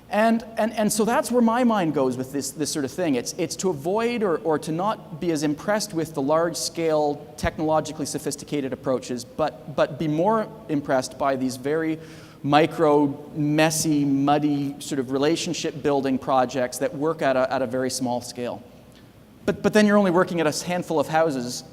And so that's where my mind goes with this sort of thing. It's to avoid or to not be as impressed with the large-scale, technologically sophisticated approaches, but be more impressed by these very micro, messy, muddy sort of relationship-building projects that work at a very small scale. But then you're only working at a handful of houses,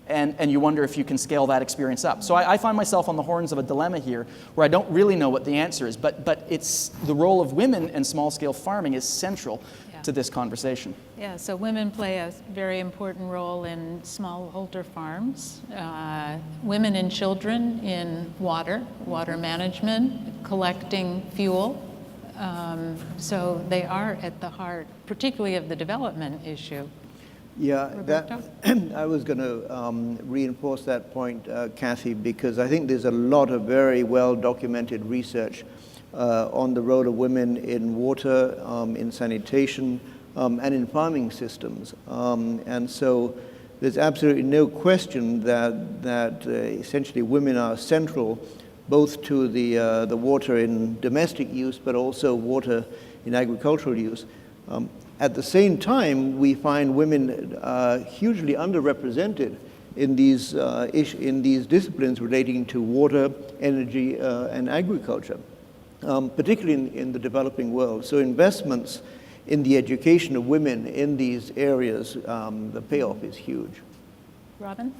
and you wonder if you can scale that experience up. So I find myself on the horns of a dilemma here where I don't really know what the answer is, but it's the role of women in small-scale farming is central to this conversation. Yeah, so women play a very important role in smallholder farms. Women and children in water management, collecting fuel. So they are at the heart, particularly of the development issue. Yeah, Roberto? I was going to reinforce that point, Kathy, because I think there's a lot of very well-documented research on the role of women in water, in sanitation, and in farming systems. And so there's absolutely no question that essentially women are central both to the water in domestic use, but also water in agricultural use. At the same time, we find women hugely underrepresented in these disciplines relating to water, energy, and agriculture, particularly in the developing world. So investments in the education of women in these areas, the payoff is huge. Robin?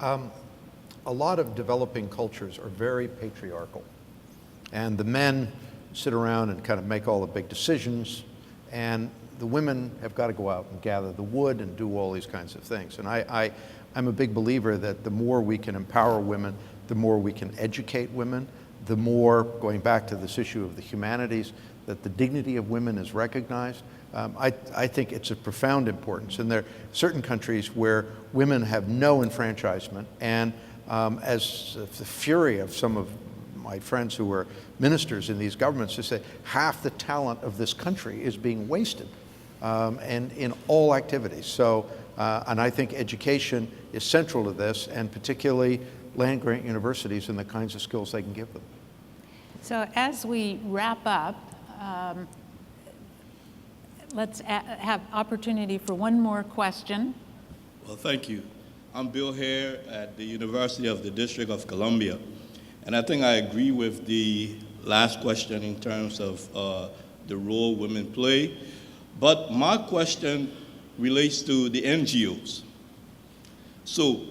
A lot of developing cultures are very patriarchal, and the men sit around and kind of make all the big decisions, and the women have got to go out and gather the wood and do all these kinds of things. And I'm a big believer that the more we can empower women, the more we can educate women, the more, going back to this issue of the humanities, that the dignity of women is recognized. I think it's of profound importance. And there are certain countries where women have no enfranchisement, and as the fury of some of my friends who were ministers in these governments to say half the talent of this country is being wasted and in all activities. So, and I think education is central to this, and particularly land-grant universities and the kinds of skills they can give them. So as we wrap up, let's have opportunity for one more question. Well, thank you. I'm Bill Hare at the University of the District of Columbia. And I think I agree with the last question in terms of the role women play. But my question relates to the NGOs. So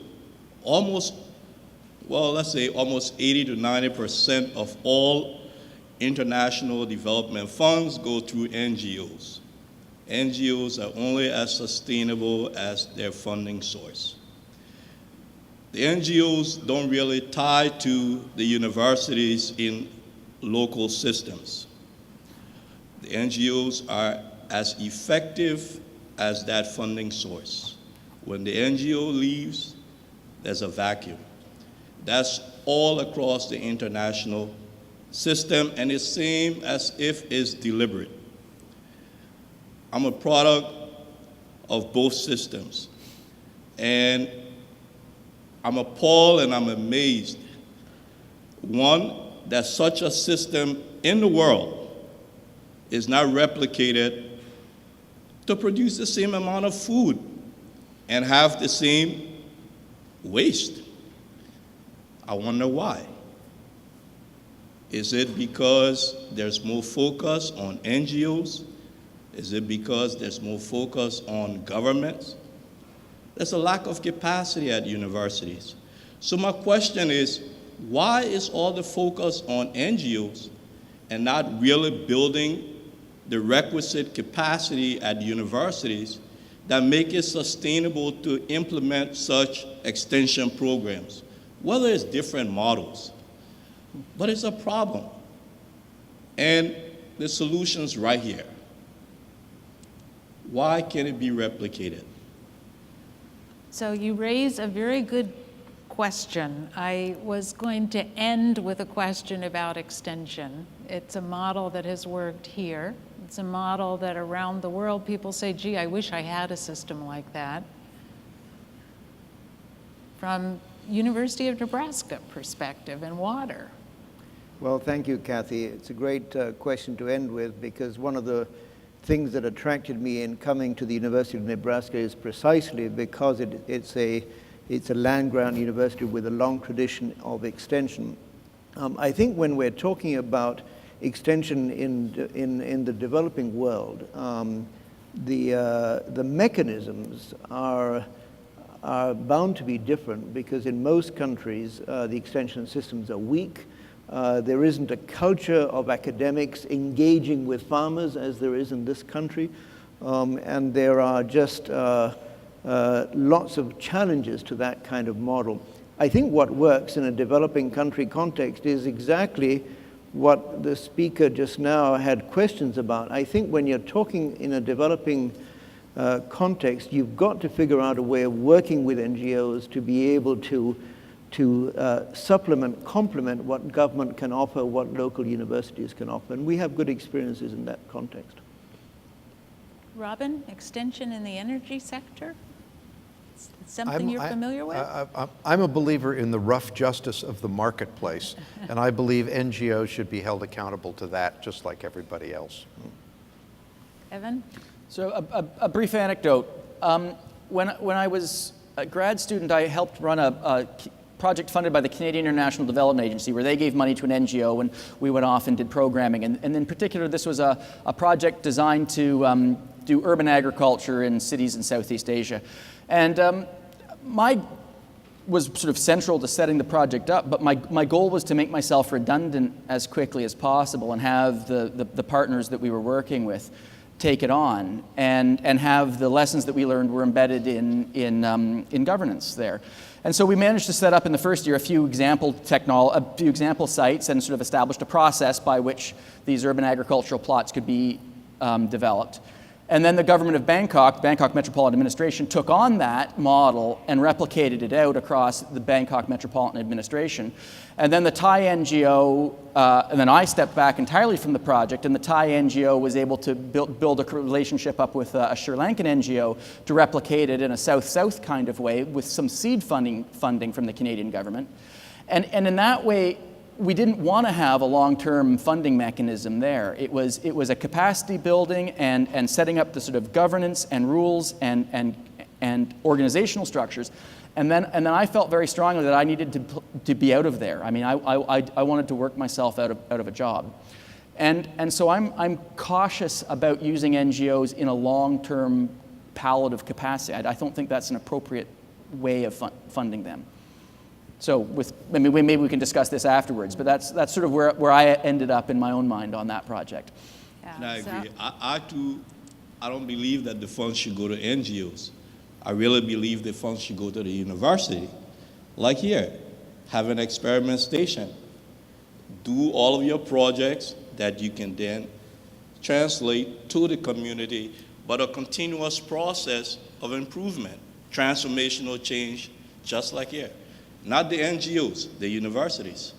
let's say almost 80 to 90% of all international development funds go through NGOs. NGOs are only as sustainable as their funding source. The NGOs don't really tie to the universities in local systems. The NGOs are as effective as that funding source. When the NGO leaves, there's a vacuum. That's all across the international system, and it's same as if it's deliberate. I'm a product of both systems. And I'm appalled and I'm amazed. One, that such a system in the world is not replicated to produce the same amount of food and have the same waste. I wonder why. Is it because there's more focus on NGOs? Is it because there's more focus on governments? There's a lack of capacity at universities. So my question is, why is all the focus on NGOs and not really building the requisite capacity at universities that make it sustainable to implement such extension programs? Whether it's different models, but it's a problem. And the solution's right here. Why can't it be replicated? So you raise a very good question. I was going to end with a question about extension. It's a model that has worked here. It's a model that around the world people say, gee, I wish I had a system like that. From University of Nebraska perspective and water. Well, thank you, Kathy. It's a great question to end with, because one of the things that attracted me in coming to the University of Nebraska is precisely because it's a land-grant university with a long tradition of extension. I think when we're talking about extension in the developing world, the mechanisms are bound to be different, because in most countries the extension systems are weak. There isn't a culture of academics engaging with farmers as there is in this country, and there are just lots of challenges to that kind of model. I think what works in a developing country context is exactly what the speaker just now had questions about. I think when you're talking in a developing context, you've got to figure out a way of working with NGOs to be able to supplement, complement what government can offer, what local universities can offer. And we have good experiences in that context. Robin, extension in the energy sector? Something you're familiar with? I'm a believer in the rough justice of the marketplace, and I believe NGOs should be held accountable to that, just like everybody else. Evan? So a brief anecdote. When I was a grad student, I helped run a project funded by the Canadian International Development Agency, where they gave money to an NGO and we went off and did programming. And in particular, this was a project designed to do urban agriculture in cities in Southeast Asia. And my was sort of central to setting the project up, but my goal was to make myself redundant as quickly as possible and have the partners that we were working with take it on and have the lessons that we learned were embedded in governance there. And so we managed to set up in the first year a few example sites and sort of established a process by which these urban agricultural plots could be developed. And then the government of Bangkok Metropolitan Administration, took on that model and replicated it out across the Bangkok Metropolitan Administration. And then the Thai NGO, and then I stepped back entirely from the project, and the Thai NGO was able to build a relationship up with a Sri Lankan NGO to replicate it in a south-south kind of way with some seed funding from the Canadian government. And in that way, we didn't want to have a long-term funding mechanism there. It was a capacity building and setting up the sort of governance and rules and organizational structures. And then I felt very strongly that I needed to be out of there. I mean, I wanted to work myself out of a job. And so I'm cautious about using NGOs in a long-term palliative capacity. I don't think that's an appropriate way of funding them. So maybe we can discuss this afterwards, but that's sort of where I ended up in my own mind on that project. Yeah, And I agree. I don't believe that the funds should go to NGOs. I really believe the funds should go to the university. Like here, have an experiment station. Do all of your projects that you can then translate to the community, but a continuous process of improvement, transformational change, just like here. Not the NGOs, the universities.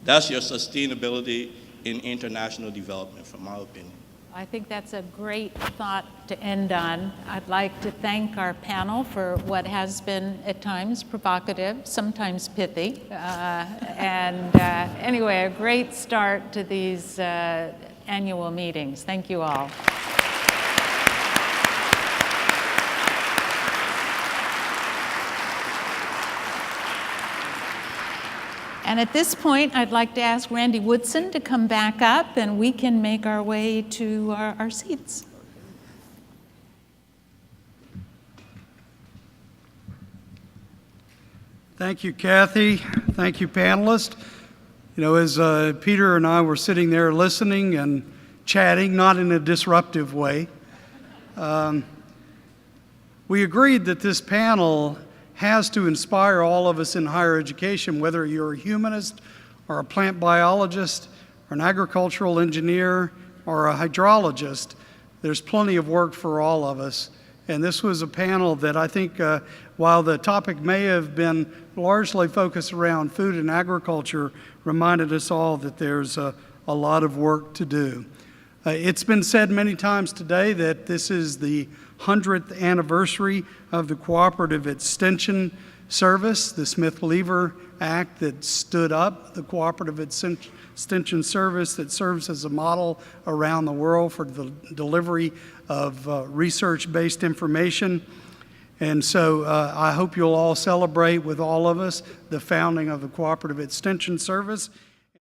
That's your sustainability in international development, from my opinion. I think that's a great thought to end on. I'd like to thank our panel for what has been at times provocative, sometimes pithy. Anyway, a great start to these annual meetings. Thank you all. And at this point, I'd like to ask Randy Woodson to come back up, and we can make our way to our seats. Thank you, Kathy. Thank you, panelists. You know, as Peter and I were sitting there listening and chatting, not in a disruptive way, we agreed that this panel has to inspire all of us in higher education, whether you're a humanist or a plant biologist or an agricultural engineer or a hydrologist. There's plenty of work for all of us. And this was a panel that I think, while the topic may have been largely focused around food and agriculture, reminded us all that there's a lot of work to do. It's been said many times today that this is the 100th anniversary of the Cooperative Extension Service, the Smith-Lever Act that stood up the Cooperative Extension Service that serves as a model around the world for the delivery of research-based information. And so I hope you'll all celebrate with all of us the founding of the Cooperative Extension Service.